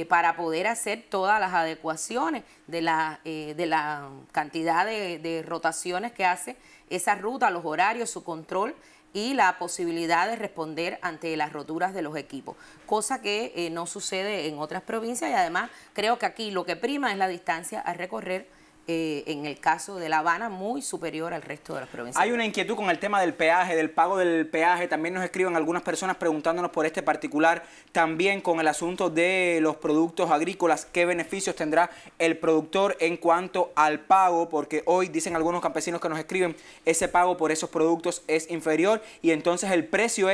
para poder hacer todas las adecuaciones de la cantidad de rotaciones que hace esa ruta, los horarios, su control y la posibilidad de responder ante las roturas de los equipos, cosa que no sucede en otras provincias, y además creo que aquí lo que prima es la distancia a recorrer, en el caso de La Habana, muy superior al resto de las provincias. Hay una inquietud con el tema del peaje, del pago del peaje. También nos escriben algunas personas preguntándonos por este particular. También con el asunto de los productos agrícolas, ¿qué beneficios tendrá el productor en cuanto al pago? Porque hoy, dicen algunos campesinos que nos escriben, ese pago por esos productos es inferior, y entonces el precio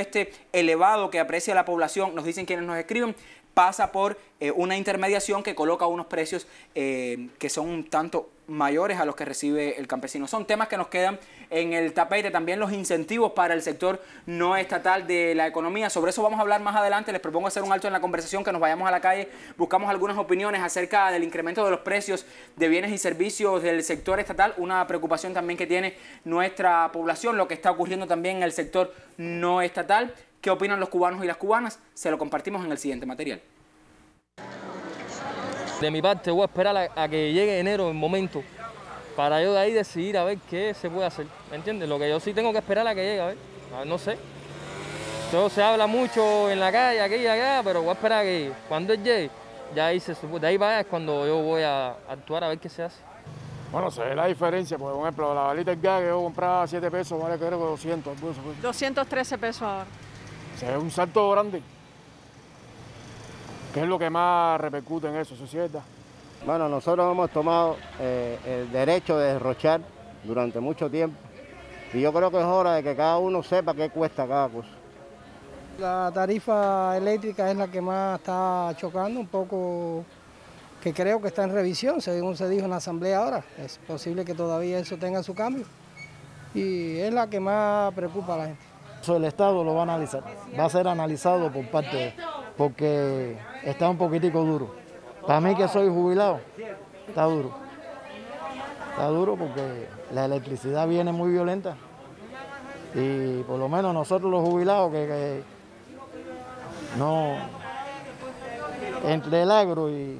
elevado que aprecia la población, nos dicen quienes nos escriben, pasa por una intermediación que coloca unos precios que son un tanto mayores a los que recibe el campesino. Son temas que nos quedan en el tapete. También los incentivos para el sector no estatal de la economía. Sobre eso vamos a hablar más adelante. Les propongo hacer un alto en la conversación, que nos vayamos a la calle, buscamos algunas opiniones acerca del incremento de los precios de bienes y servicios del sector estatal, una preocupación también que tiene nuestra población, lo que está ocurriendo también en el sector no estatal. ¿Qué opinan los cubanos y las cubanas? Se lo compartimos en el siguiente material. De mi parte voy a esperar a que llegue enero, el momento, para yo de ahí decidir a ver qué se puede hacer, ¿me entiendes? Lo que yo sí tengo que esperar a que llegue, a ver, no sé. Todo se habla mucho en la calle, aquí y allá, pero voy a esperar a que llegue. Cuando él llegue, ya ahí de ahí para allá es cuando yo voy a actuar a ver qué se hace. Bueno, se ve la diferencia, por ejemplo, la balita del gas que yo compraba a 7 pesos, vale creo que 200. 213 pesos ahora. Se ve un salto grande. ¿Qué es lo que más repercute en eso? ¿Eso es cierto? Bueno, nosotros hemos tomado el derecho de derrochar durante mucho tiempo, y yo creo que es hora de que cada uno sepa qué cuesta cada cosa. La tarifa eléctrica es la que más está chocando, un poco, que creo que está en revisión, según se dijo en la asamblea ahora. Es posible que todavía eso tenga su cambio, y es la que más preocupa a la gente. Eso el Estado lo va a analizar, va a ser analizado por parte, porque está un poquitico duro. Para mí, que soy jubilado, está duro. Está duro porque la electricidad viene muy violenta, y por lo menos nosotros los jubilados que no, entre el agro y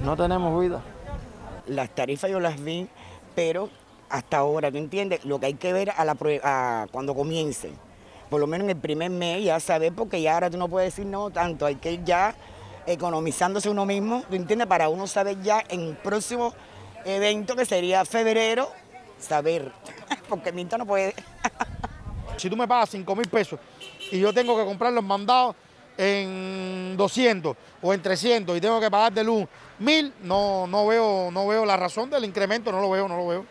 no tenemos vida. Las tarifas yo las vi, pero hasta ahora, ¿tú entiendes? Lo que hay que ver cuando comiencen. Por lo menos en el primer mes ya saber, porque ya ahora tú no puedes decir no tanto, hay que ir ya economizándose uno mismo, ¿tú entiendes? Para uno saber ya en el próximo evento, que sería febrero, saber, porque mientras no puede. Si tú me pagas 5.000 pesos y yo tengo que comprar los mandados en 200 o en 300 y tengo que pagar de luz 1.000, no veo la razón del incremento, no lo veo.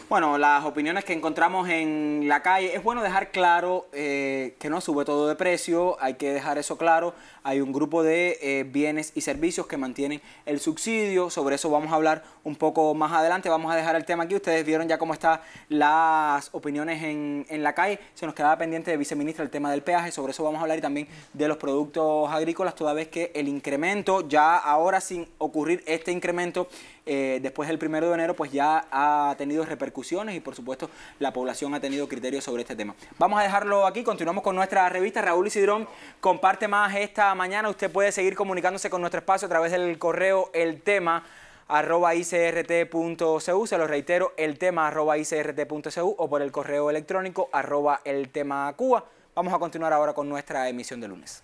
Bueno, las opiniones que encontramos en la calle, es bueno dejar claro que no sube todo de precio, hay que dejar eso claro. Hay un grupo de bienes y servicios que mantienen el subsidio, sobre eso vamos a hablar un poco más adelante. Vamos a dejar el tema aquí, ustedes vieron ya cómo están las opiniones en la calle. Se nos quedaba pendiente de viceministra el tema del peaje, sobre eso vamos a hablar, y también de los productos agrícolas, toda vez que el incremento, ya ahora sin ocurrir este incremento, después del 1 de enero, pues ya ha tenido repercusiones repercusiones y por supuesto la población ha tenido criterios sobre este tema. Vamos a dejarlo aquí, continuamos con nuestra revista. Raúl Isidrón comparte más esta mañana. Usted puede seguir comunicándose con nuestro espacio a través del correo eltema@icrt.cu, se lo reitero, eltema@icrt.cu o por el correo electrónico @eltemacuba. Vamos a continuar ahora con nuestra emisión de lunes.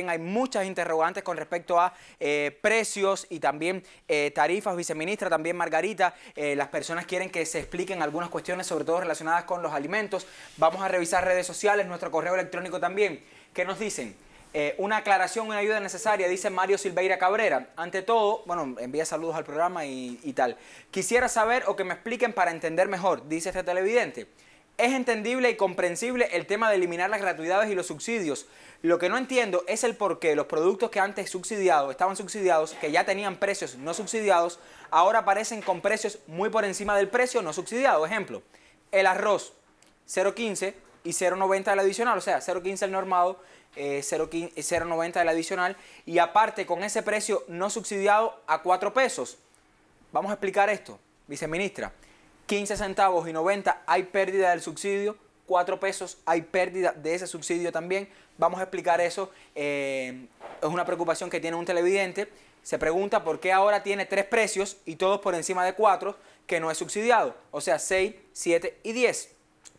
Hay muchas interrogantes con respecto a precios y también tarifas. Viceministra, también Margarita, las personas quieren que se expliquen algunas cuestiones, sobre todo relacionadas con los alimentos. Vamos a revisar redes sociales, nuestro correo electrónico también. ¿Qué nos dicen? Una aclaración, una ayuda necesaria, dice Mario Silveira Cabrera. Ante todo, bueno, envía saludos al programa y tal. Quisiera saber o que me expliquen para entender mejor, dice este televidente. Es entendible y comprensible el tema de eliminar las gratuidades y los subsidios. Lo que no entiendo es el por qué los productos que antes estaban subsidiados, que ya tenían precios no subsidiados, ahora aparecen con precios muy por encima del precio no subsidiado. Ejemplo, el arroz 0.15 y 0.90 el adicional, o sea, 0.15 el normado, 0.90 el adicional, y aparte con ese precio no subsidiado a 4 pesos. Vamos a explicar esto, viceministra. 15 centavos y 90 hay pérdida del subsidio, 4 pesos hay pérdida de ese subsidio también. Vamos a explicar eso. Es una preocupación que tiene un televidente. Se pregunta por qué ahora tiene 3 precios y todos por encima de 4 que no es subsidiado. O sea, 6, 7 y 10.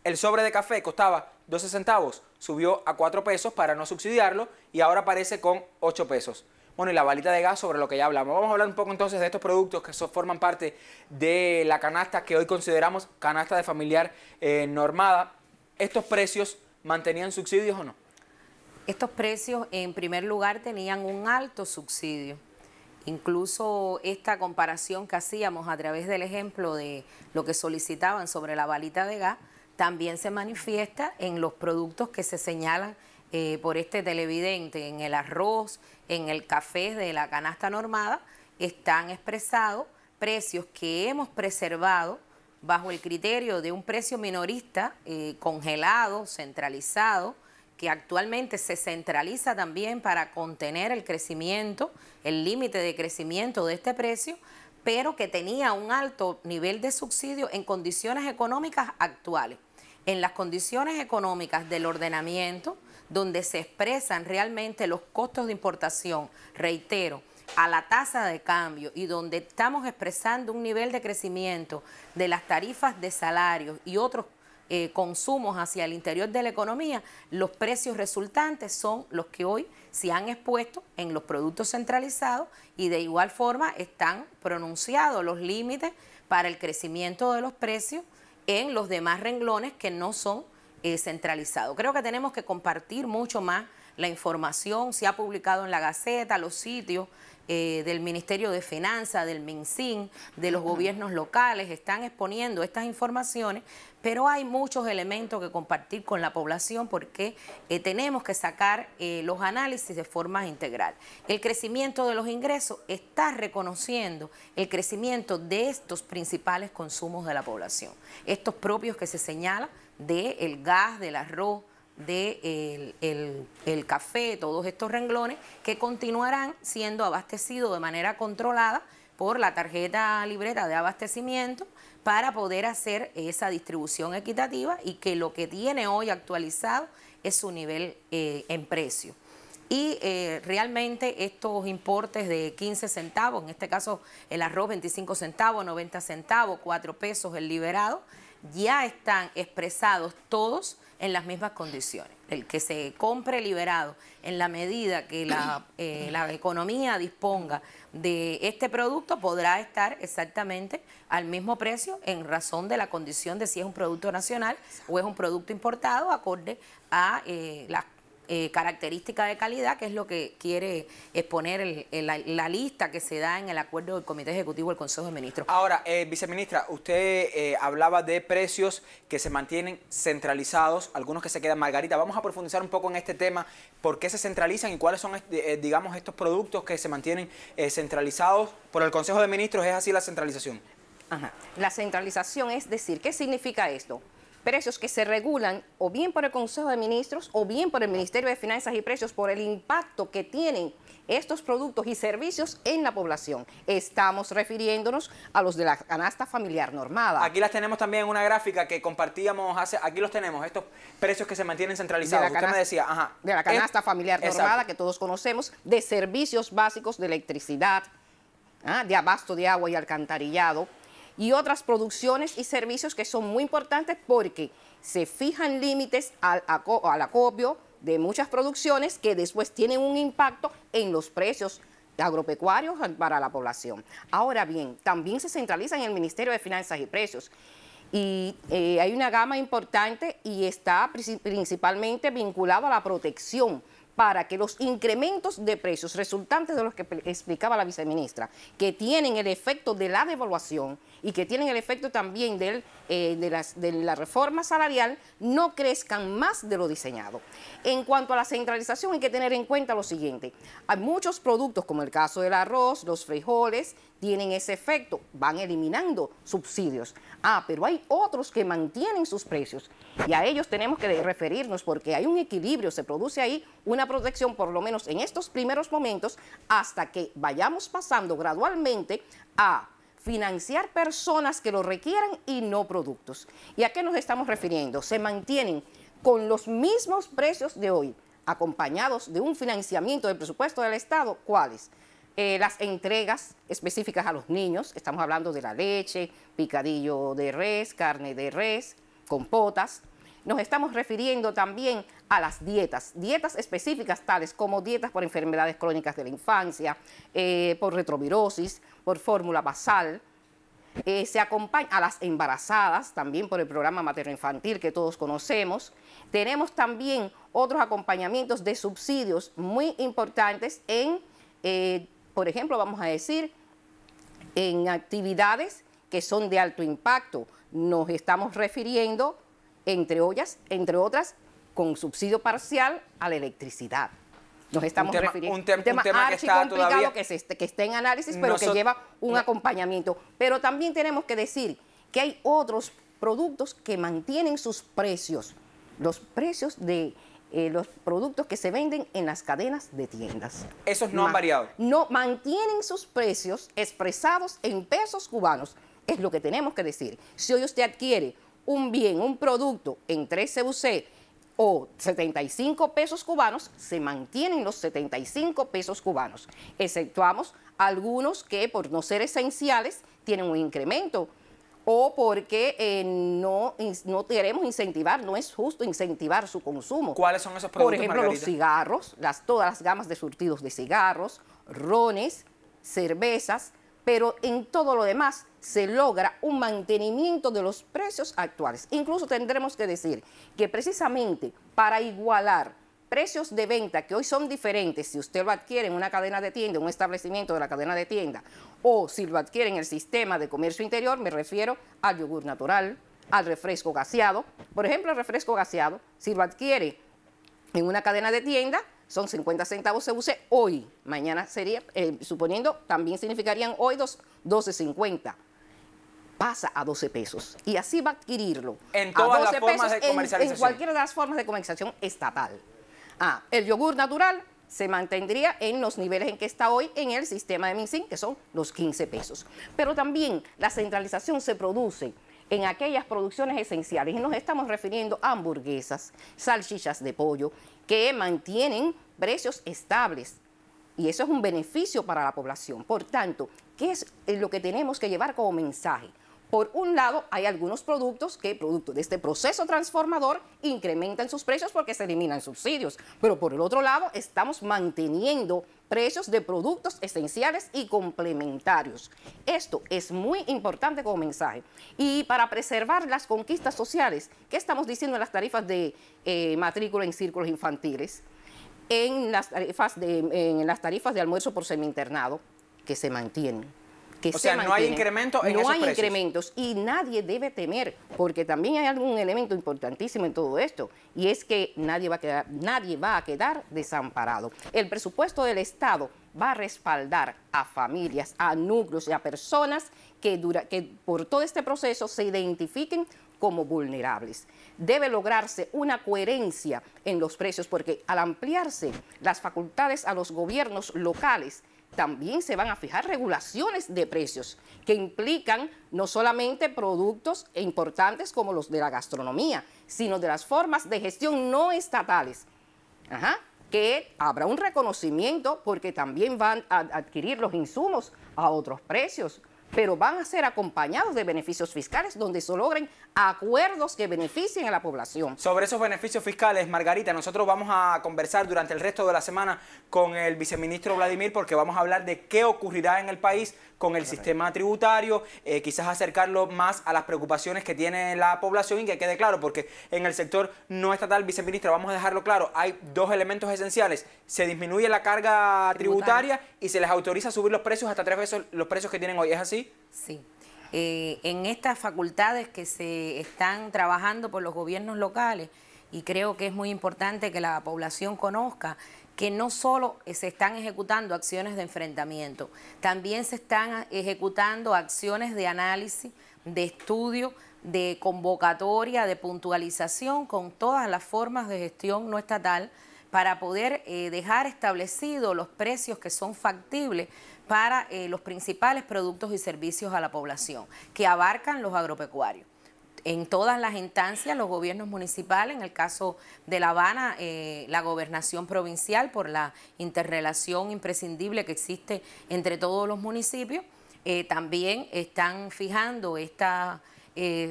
El sobre de café costaba 12 centavos, subió a 4 pesos para no subsidiarlo y ahora aparece con 8 pesos. Bueno, y la balita de gas, sobre lo que ya hablamos. Vamos a hablar un poco entonces de estos productos que forman parte de la canasta que hoy consideramos canasta de familiar normada. ¿Estos precios mantenían subsidios o no? Estos precios, en primer lugar, tenían un alto subsidio. Incluso esta comparación que hacíamos a través del ejemplo de lo que solicitaban sobre la balita de gas, también se manifiesta en los productos que se señalan por este televidente. En el arroz, en el café de la canasta normada, están expresados precios que hemos preservado bajo el criterio de un precio minorista, congelado, centralizado, que actualmente se centraliza también para contener el crecimiento, el límite de crecimiento de este precio, pero que tenía un alto nivel de subsidio en condiciones económicas actuales. En las condiciones económicas del ordenamiento, donde se expresan realmente los costos de importación, reitero, a la tasa de cambio y donde estamos expresando un nivel de crecimiento de las tarifas de salarios y otros consumos hacia el interior de la economía, los precios resultantes son los que hoy se han expuesto en los productos centralizados y de igual forma están pronunciados los límites para el crecimiento de los precios en los demás renglones que no son centralizados. Creo que tenemos que compartir mucho más la información. Se ha publicado en la Gaceta, los sitios del Ministerio de Finanzas, del MinSIN, de los gobiernos locales, están exponiendo estas informaciones, pero hay muchos elementos que compartir con la población porque tenemos que sacar los análisis de forma integral. El crecimiento de los ingresos está reconociendo el crecimiento de estos principales consumos de la población, estos propios que se señalan del gas, del arroz, el café, todos estos renglones que continuarán siendo abastecidos de manera controlada por la tarjeta libreta de abastecimiento para poder hacer esa distribución equitativa y que lo que tiene hoy actualizado es su nivel en precio. Y realmente estos importes de 15 centavos, en este caso el arroz 25 centavos, 90 centavos, 4 pesos el liberado, ya están expresados todos en las mismas condiciones. El que se compre liberado en la medida que la economía disponga de este producto podrá estar exactamente al mismo precio en razón de la condición de si es un producto nacional o es un producto importado acorde a las característica de calidad, que es lo que quiere exponer la lista que se da en el acuerdo del Comité Ejecutivo del Consejo de Ministros. Ahora, viceministra, usted hablaba de precios que se mantienen centralizados, algunos que se quedan. Margarita, vamos a profundizar un poco en este tema, por qué se centralizan y cuáles son, digamos, estos productos que se mantienen centralizados por el Consejo de Ministros. ¿Es así la centralización? Ajá. La centralización es decir, ¿qué significa esto? precios que se regulan o bien por el Consejo de Ministros o bien por el Ministerio de Finanzas y Precios por el impacto que tienen estos productos y servicios en la población. Estamos refiriéndonos a los de la canasta familiar normada. Aquí las tenemos también en una gráfica que compartíamos aquí los tenemos, estos precios que se mantienen centralizados. Usted me decía, ajá. De la canasta familiar normada, que todos conocemos, de servicios básicos de electricidad, de abasto de agua y alcantarillado, y otras producciones y servicios que son muy importantes porque se fijan límites al acopio de muchas producciones que después tienen un impacto en los precios agropecuarios para la población. Ahora bien, también se centraliza en el Ministerio de Finanzas y Precios y hay una gama importante y está principalmente vinculado a la protección para que los incrementos de precios resultantes de los que explicaba la viceministra, que tienen el efecto de la devaluación y que tienen el efecto también de la reforma salarial, no crezcan más de lo diseñado. En cuanto a la centralización, hay que tener en cuenta lo siguiente. Hay muchos productos, como el caso del arroz, los frijoles, tienen ese efecto, van eliminando subsidios. Pero hay otros que mantienen sus precios y a ellos tenemos que referirnos porque hay un equilibrio, se produce ahí una protección por lo menos en estos primeros momentos hasta que vayamos pasando gradualmente a financiar personas que lo requieran y no productos. ¿Y a qué nos estamos refiriendo? Se mantienen con los mismos precios de hoy, acompañados de un financiamiento del presupuesto del Estado. ¿Cuáles? Las entregas específicas a los niños, estamos hablando de la leche, picadillo de res, carne de res, compotas. Nos estamos refiriendo también a las dietas específicas tales como dietas por enfermedades crónicas de la infancia, por retrovirosis, por fórmula basal. Se acompaña a las embarazadas también por el programa materno-infantil que todos conocemos. Tenemos también otros acompañamientos de subsidios muy importantes en por ejemplo, vamos a decir, en actividades que son de alto impacto. Nos estamos refiriendo, entre otras, con subsidio parcial a la electricidad. Nos estamos refiriendo a un tema archicomplicado que está en análisis, pero que lleva un acompañamiento. Pero también tenemos que decir que hay otros productos que mantienen sus precios, los precios de los productos que se venden en las cadenas de tiendas. ¿Esos no han variado? No, mantienen sus precios expresados en pesos cubanos. Es lo que tenemos que decir. Si hoy usted adquiere un bien, un producto en 3 CUC o 75 pesos cubanos, se mantienen los 75 pesos cubanos. Exceptuamos algunos que por no ser esenciales tienen un incremento o porque no queremos incentivar, no es justo incentivar su consumo. ¿Cuáles son esos productos, por ejemplo, Margarita? Los cigarros, todas las gamas de surtidos de cigarros, rones, cervezas, pero en todo lo demás se logra un mantenimiento de los precios actuales. Incluso tendremos que decir que precisamente para igualar precios de venta que hoy son diferentes si usted lo adquiere en una cadena de tienda, en un establecimiento de la cadena de tienda, o si lo adquiere en el sistema de comercio interior, me refiero al yogur natural, al refresco gaseado. Por ejemplo, el refresco gaseado, si lo adquiere en una cadena de tienda, son 50 centavos CUC hoy, mañana sería, suponiendo, también significarían hoy 12.50. Pasa a 12 pesos y así va a adquirirlo en todas las formas de en comercialización. cualquiera de las formas de comercialización estatal. El yogur natural se mantendría en los niveles en que está hoy en el sistema de MinSIN, que son los 15 pesos. Pero también la centralización se produce en aquellas producciones esenciales y nos estamos refiriendo a hamburguesas, salchichas de pollo, que mantienen precios estables. Y eso es un beneficio para la población. Por tanto, ¿qué es lo que tenemos que llevar como mensaje? Por un lado, hay algunos productos que, producto de este proceso transformador, incrementan sus precios porque se eliminan subsidios. Pero por el otro lado, estamos manteniendo precios de productos esenciales y complementarios. Esto es muy importante como mensaje. Y para preservar las conquistas sociales, ¿qué estamos diciendo en las tarifas de matrícula en círculos infantiles? En las tarifas de almuerzo por semiinternado, que se mantienen. O sea, no hay incremento en esos precios. No hay incrementos y nadie debe temer, porque también hay algún elemento importantísimo en todo esto, y es que nadie va a quedar desamparado. El presupuesto del Estado va a respaldar a familias, a núcleos y a personas que por todo este proceso se identifiquen como vulnerables. Debe lograrse una coherencia en los precios porque al ampliarse las facultades a los gobiernos locales, también se van a fijar regulaciones de precios que implican no solamente productos importantes como los de la gastronomía, sino de las formas de gestión no estatales. Que habrá un reconocimiento porque también van a adquirir los insumos a otros precios, pero van a ser acompañados de beneficios fiscales donde se logren acuerdos que beneficien a la población. Sobre esos beneficios fiscales, Margarita, nosotros vamos a conversar durante el resto de la semana con el viceministro Vladimir porque vamos a hablar de qué ocurrirá en el país con el sistema tributario, quizás acercarlo más a las preocupaciones que tiene la población y que quede claro, porque en el sector no estatal, viceministra, vamos a dejarlo claro, hay dos elementos esenciales: se disminuye la carga tributaria y se les autoriza a subir los precios hasta 3 veces los precios que tienen hoy. ¿Es así? Sí. En estas facultades que se están trabajando por los gobiernos locales, y creo que es muy importante que la población conozca que no solo se están ejecutando acciones de enfrentamiento, también se están ejecutando acciones de análisis, de estudio, de convocatoria, de puntualización con todas las formas de gestión no estatal para poder dejar establecidos los precios que son factibles para los principales productos y servicios a la población, que abarcan los agropecuarios. En todas las instancias, los gobiernos municipales, en el caso de La Habana, la gobernación provincial, por la interrelación imprescindible que existe entre todos los municipios, también están fijando estas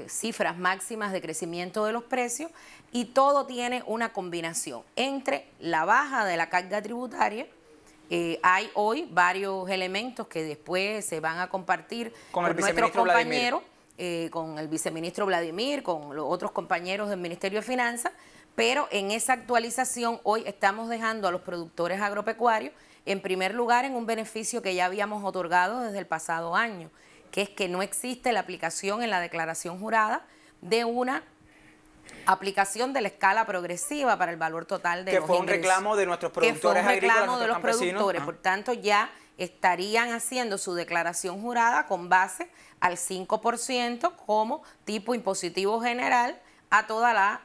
cifras máximas de crecimiento de los precios, y todo tiene una combinación entre la baja de la carga tributaria. Hay hoy varios elementos que después se van a compartir con nuestros compañeros, con el viceministro Vladimir, con los otros compañeros del Ministerio de Finanzas, pero en esa actualización hoy estamos dejando a los productores agropecuarios en primer lugar en un beneficio que ya habíamos otorgado desde el pasado año, que es que no existe la aplicación en la declaración jurada de una aplicación de la escala progresiva para el valor total de los ingresos. Que fue un reclamo de nuestros productores agrícolas, que fue un reclamo de los productores. Por tanto, ya estarían haciendo su declaración jurada con base al 5% como tipo impositivo general a toda la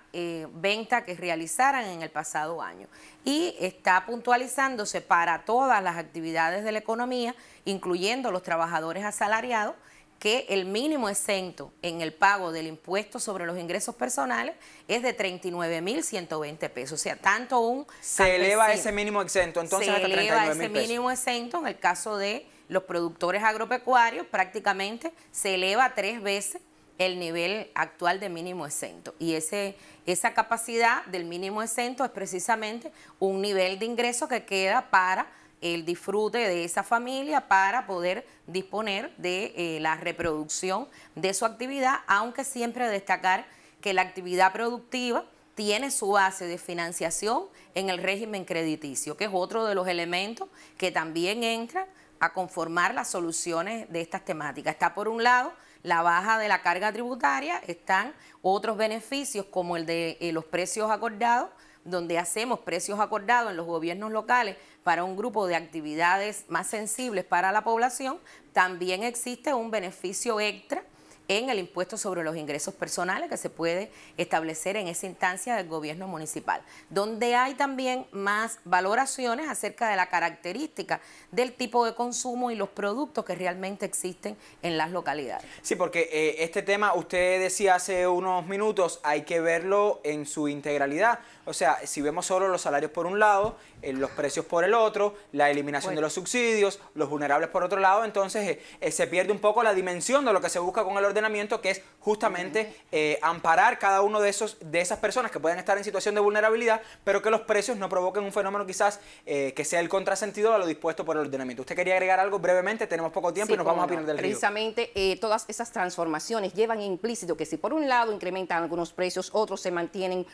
venta que realizaran en el pasado año. Y está puntualizándose para todas las actividades de la economía, incluyendo los trabajadores asalariados, que el mínimo exento en el pago del impuesto sobre los ingresos personales es de 39.120 pesos. O sea, tanto un... Se eleva ese mínimo exento, entonces hasta 39.000 pesos. Se eleva ese mínimo exento en el caso de los productores agropecuarios, prácticamente se eleva 3 veces el nivel actual de mínimo exento. Y esa capacidad del mínimo exento es precisamente un nivel de ingreso que queda para el disfrute de esa familia, para poder disponer de la reproducción de su actividad, aunque siempre destacar que la actividad productiva tiene su base de financiación en el régimen crediticio, que es otro de los elementos que también entra a conformar las soluciones de estas temáticas. Está por un lado la baja de la carga tributaria, están otros beneficios como el de los precios acordados, donde hacemos precios acordados en los gobiernos locales para un grupo de actividades más sensibles para la población. También existe un beneficio extra en el impuesto sobre los ingresos personales que se puede establecer en esa instancia del gobierno municipal, donde hay también más valoraciones acerca de la característica del tipo de consumo y los productos que realmente existen en las localidades. Sí, porque este tema, usted decía hace unos minutos, hay que verlo en su integralidad. O sea, si vemos solo los salarios por un lado, los precios por el otro, la eliminación de los subsidios, los vulnerables por otro lado, entonces se pierde un poco la dimensión de lo que se busca con el ordenamiento, que es justamente amparar cada uno de esas personas que pueden estar en situación de vulnerabilidad, pero que los precios no provoquen un fenómeno quizás que sea el contrasentido a lo dispuesto por el ordenamiento. ¿Usted quería agregar algo brevemente? Tenemos poco tiempo y nos vamos a Pinar del Río. Precisamente todas esas transformaciones llevan implícito que si por un lado incrementan algunos precios, otros se mantienen,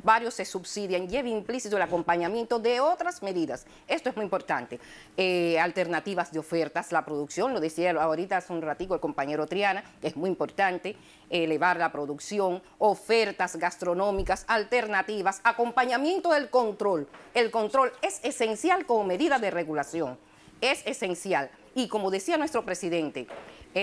varios se subsidian, lleva implícito el acompañamiento de otras medidas. Esto es muy importante. Alternativas de ofertas, la producción, lo decía ahorita hace un ratico el compañero Triana, es muy importante elevar la producción, ofertas gastronómicas, alternativas, acompañamiento del control. El control es esencial como medida de regulación, es esencial. Y como decía nuestro presidente,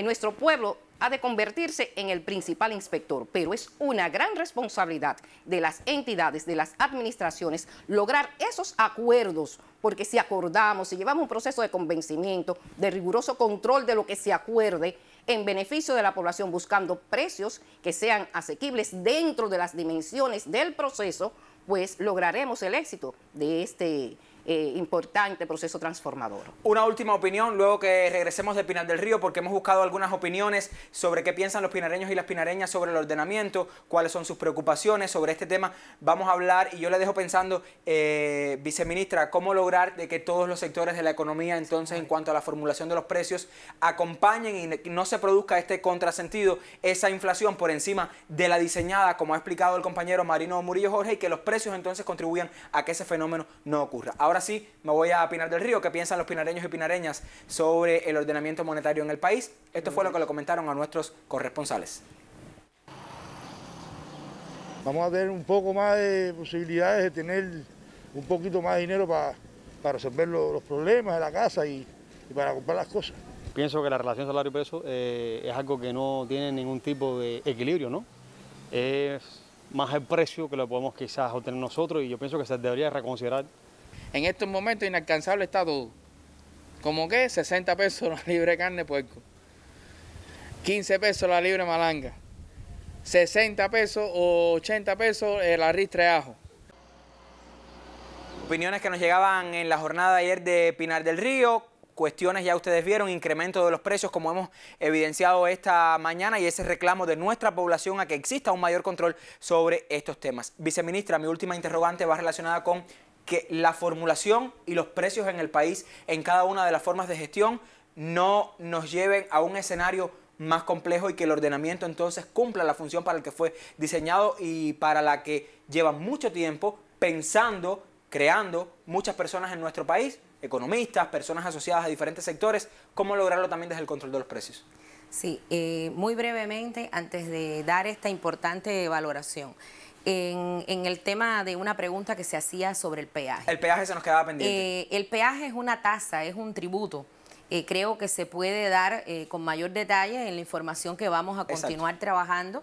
nuestro pueblo ha de convertirse en el principal inspector, pero es una gran responsabilidad de las entidades, de las administraciones, lograr esos acuerdos, porque si acordamos, si llevamos un proceso de convencimiento, de riguroso control de lo que se acuerde, en beneficio de la población, buscando precios que sean asequibles dentro de las dimensiones del proceso, pues lograremos el éxito de este importante proceso transformador. Una última opinión, luego que regresemos de Pinar del Río, porque hemos buscado algunas opiniones sobre qué piensan los pinareños y las pinareñas sobre el ordenamiento, cuáles son sus preocupaciones sobre este tema. Vamos a hablar, y yo le dejo pensando, viceministra, cómo lograr de que todos los sectores de la economía, entonces, en cuanto a la formulación de los precios, acompañen y no se produzca este contrasentido, esa inflación por encima de la diseñada, como ha explicado el compañero Marino Murillo Jorge, y que los precios entonces contribuyan a que ese fenómeno no ocurra. Ahora sí, me voy a Pinar del Río. ¿Qué piensan los pinareños y pinareñas sobre el ordenamiento monetario en el país? Esto fue lo que le comentaron a nuestros corresponsales. Vamos a tener un poco más de posibilidades de tener un poquito más de dinero para resolver los problemas de la casa y para comprar las cosas. Pienso que la relación salario-peso es algo que no tiene ningún tipo de equilibrio, ¿no? Es más el precio que lo podemos quizás obtener nosotros, y yo pienso que se debería reconsiderar. En estos momentos inalcanzable está todo. Como que 60 pesos la libra de carne de puerco, 15 pesos la libra de malanga, 60 pesos o 80 pesos la ristra de ajo. Opiniones que nos llegaban en la jornada de ayer de Pinar del Río. Cuestiones, ya ustedes vieron, incremento de los precios como hemos evidenciado esta mañana, y ese reclamo de nuestra población a que exista un mayor control sobre estos temas. Viceministra, mi última interrogante va relacionada con que la formulación y los precios en el país en cada una de las formas de gestión no nos lleven a un escenario más complejo, y que el ordenamiento entonces cumpla la función para la que fue diseñado y para la que lleva mucho tiempo pensando, creando muchas personas en nuestro país, economistas, personas asociadas a diferentes sectores. ¿Cómo lograrlo también desde el control de los precios? Sí, muy brevemente, antes de dar esta importante valoración, en el tema de una pregunta que se hacía sobre el peaje. El peaje se nos quedaba pendiente. El peaje es una tasa, es un tributo. Creo que se puede dar con mayor detalle en la información que vamos a continuar trabajando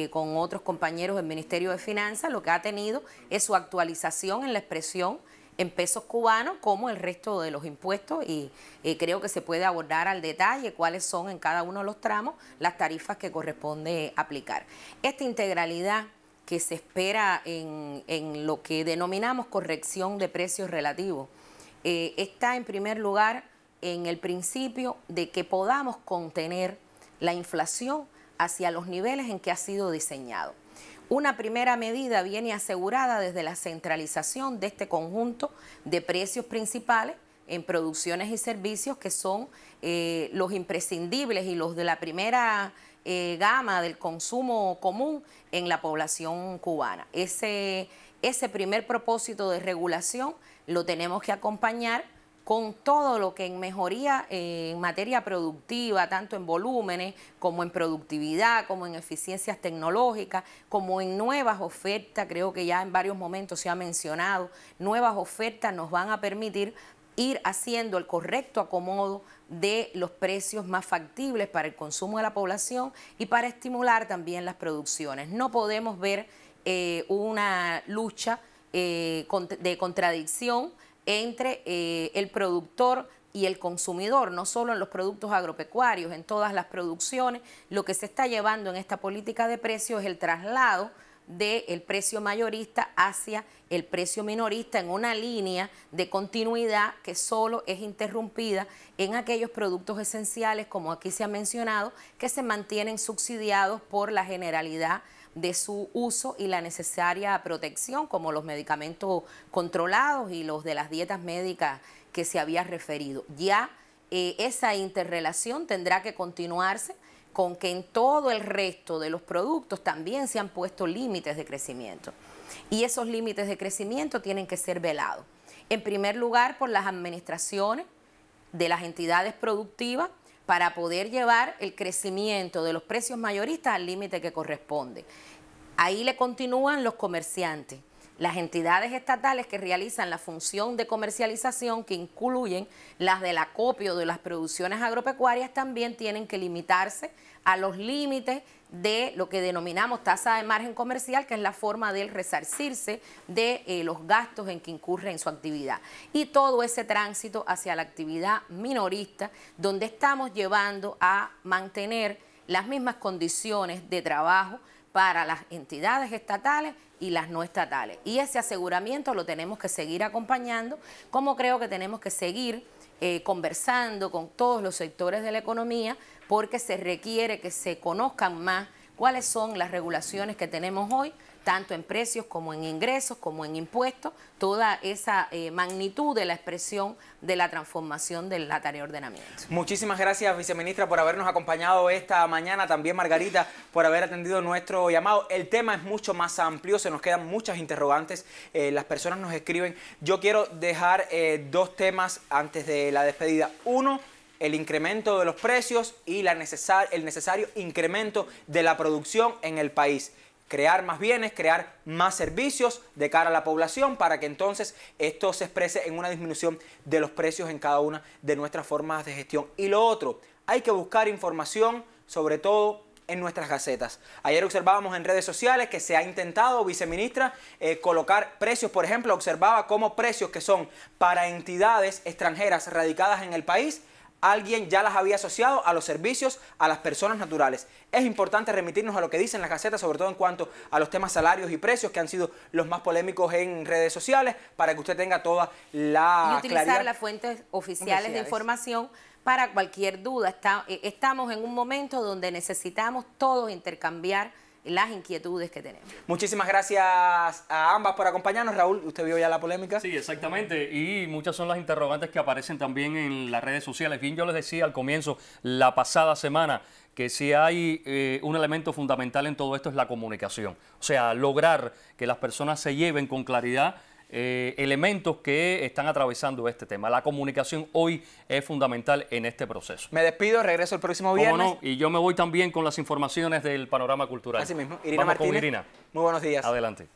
con otros compañeros del Ministerio de Finanzas. Lo que ha tenido es su actualización en la expresión en pesos cubanos, como el resto de los impuestos, y creo que se puede abordar al detalle cuáles son en cada uno de los tramos las tarifas que corresponde aplicar. Esta integralidad que se espera en lo que denominamos corrección de precios relativos, está en primer lugar en el principio de que podamos contener la inflación hacia los niveles en que ha sido diseñado. Una primera medida viene asegurada desde la centralización de este conjunto de precios principales en producciones y servicios, que son los imprescindibles y los de la primera gama del consumo común en la población cubana. Ese primer propósito de regulación lo tenemos que acompañar con todo lo que en mejoría en materia productiva, tanto en volúmenes como en productividad, como en eficiencias tecnológicas, como en nuevas ofertas. Creo que ya en varios momentos se ha mencionado, nuevas ofertas nos van a permitir ir haciendo el correcto acomodo de los precios más factibles para el consumo de la población y para estimular también las producciones. No podemos ver una lucha de contradicción entre el productor y el consumidor, no solo en los productos agropecuarios, en todas las producciones. Lo que se está llevando en esta política de precios es el traslado del precio mayorista hacia el precio minorista, en una línea de continuidad que solo es interrumpida en aquellos productos esenciales, como aquí se ha mencionado, que se mantienen subsidiados por la generalidad de su uso y la necesaria protección, como los medicamentos controlados y los de las dietas médicas que se había referido. Ya esa interrelación tendrá que continuarse con que en todo el resto de los productos también se han puesto límites de crecimiento. Y esos límites de crecimiento tienen que ser velados. En primer lugar, por las administraciones de las entidades productivas, para poder llevar el crecimiento de los precios mayoristas al límite que corresponde. Ahí le continúan los comerciantes, Las entidades estatales que realizan la función de comercialización, que incluyen las del acopio de las producciones agropecuarias, también tienen que limitarse a los límites de lo que denominamos tasa de margen comercial, que es la forma de resarcirse de los gastos en que incurre en su actividad. Y todo ese tránsito hacia la actividad minorista, donde estamos llevando a mantener las mismas condiciones de trabajo para las entidades estatales y las no estatales. Y ese aseguramiento lo tenemos que seguir acompañando, como creo que tenemos que seguir conversando con todos los sectores de la economía, porque se requiere que se conozcan más cuáles son las regulaciones que tenemos hoy, tanto en precios como en ingresos, como en impuestos, toda esa magnitud de la expresión de la transformación del la tarea de ordenamiento. Muchísimas gracias, viceministra, por habernos acompañado esta mañana. También, Margarita, por haber atendido nuestro llamado. El tema es mucho más amplio, se nos quedan muchas interrogantes, las personas nos escriben. Yo quiero dejar dos temas antes de la despedida. Uno, el incremento de los precios y el necesario incremento de la producción en el país. Crear más bienes, crear más servicios de cara a la población para que entonces esto se exprese en una disminución de los precios en cada una de nuestras formas de gestión. Y lo otro, hay que buscar información, sobre todo en nuestras gacetas. Ayer observábamos en redes sociales que se ha intentado, viceministra, colocar precios. Por ejemplo, observaba cómo precios que son para entidades extranjeras radicadas en el país, alguien ya las había asociado a los servicios a las personas naturales. Es importante remitirnos a lo que dicen las gacetas, sobre todo en cuanto a los temas salarios y precios, que han sido los más polémicos en redes sociales, para que usted tenga toda la y utilizar claridad. las fuentes oficiales de información para cualquier duda. Estamos en un momento donde necesitamos todos intercambiar las inquietudes que tenemos. Muchísimas gracias a ambas por acompañarnos. Raúl, ¿usted vio ya la polémica? Sí, exactamente, y muchas son las interrogantes que aparecen también en las redes sociales. Bien, yo les decía al comienzo, la pasada semana, que si hay un elemento fundamental en todo esto es la comunicación. O sea, lograr que las personas se lleven con claridad elementos que están atravesando este tema. La comunicación hoy es fundamental en este proceso. Me despido, regreso el próximo viernes. No, y yo me voy también con las informaciones del panorama cultural. Así mismo. Irina Vamos Martínez. con Irina. Muy buenos días. Adelante.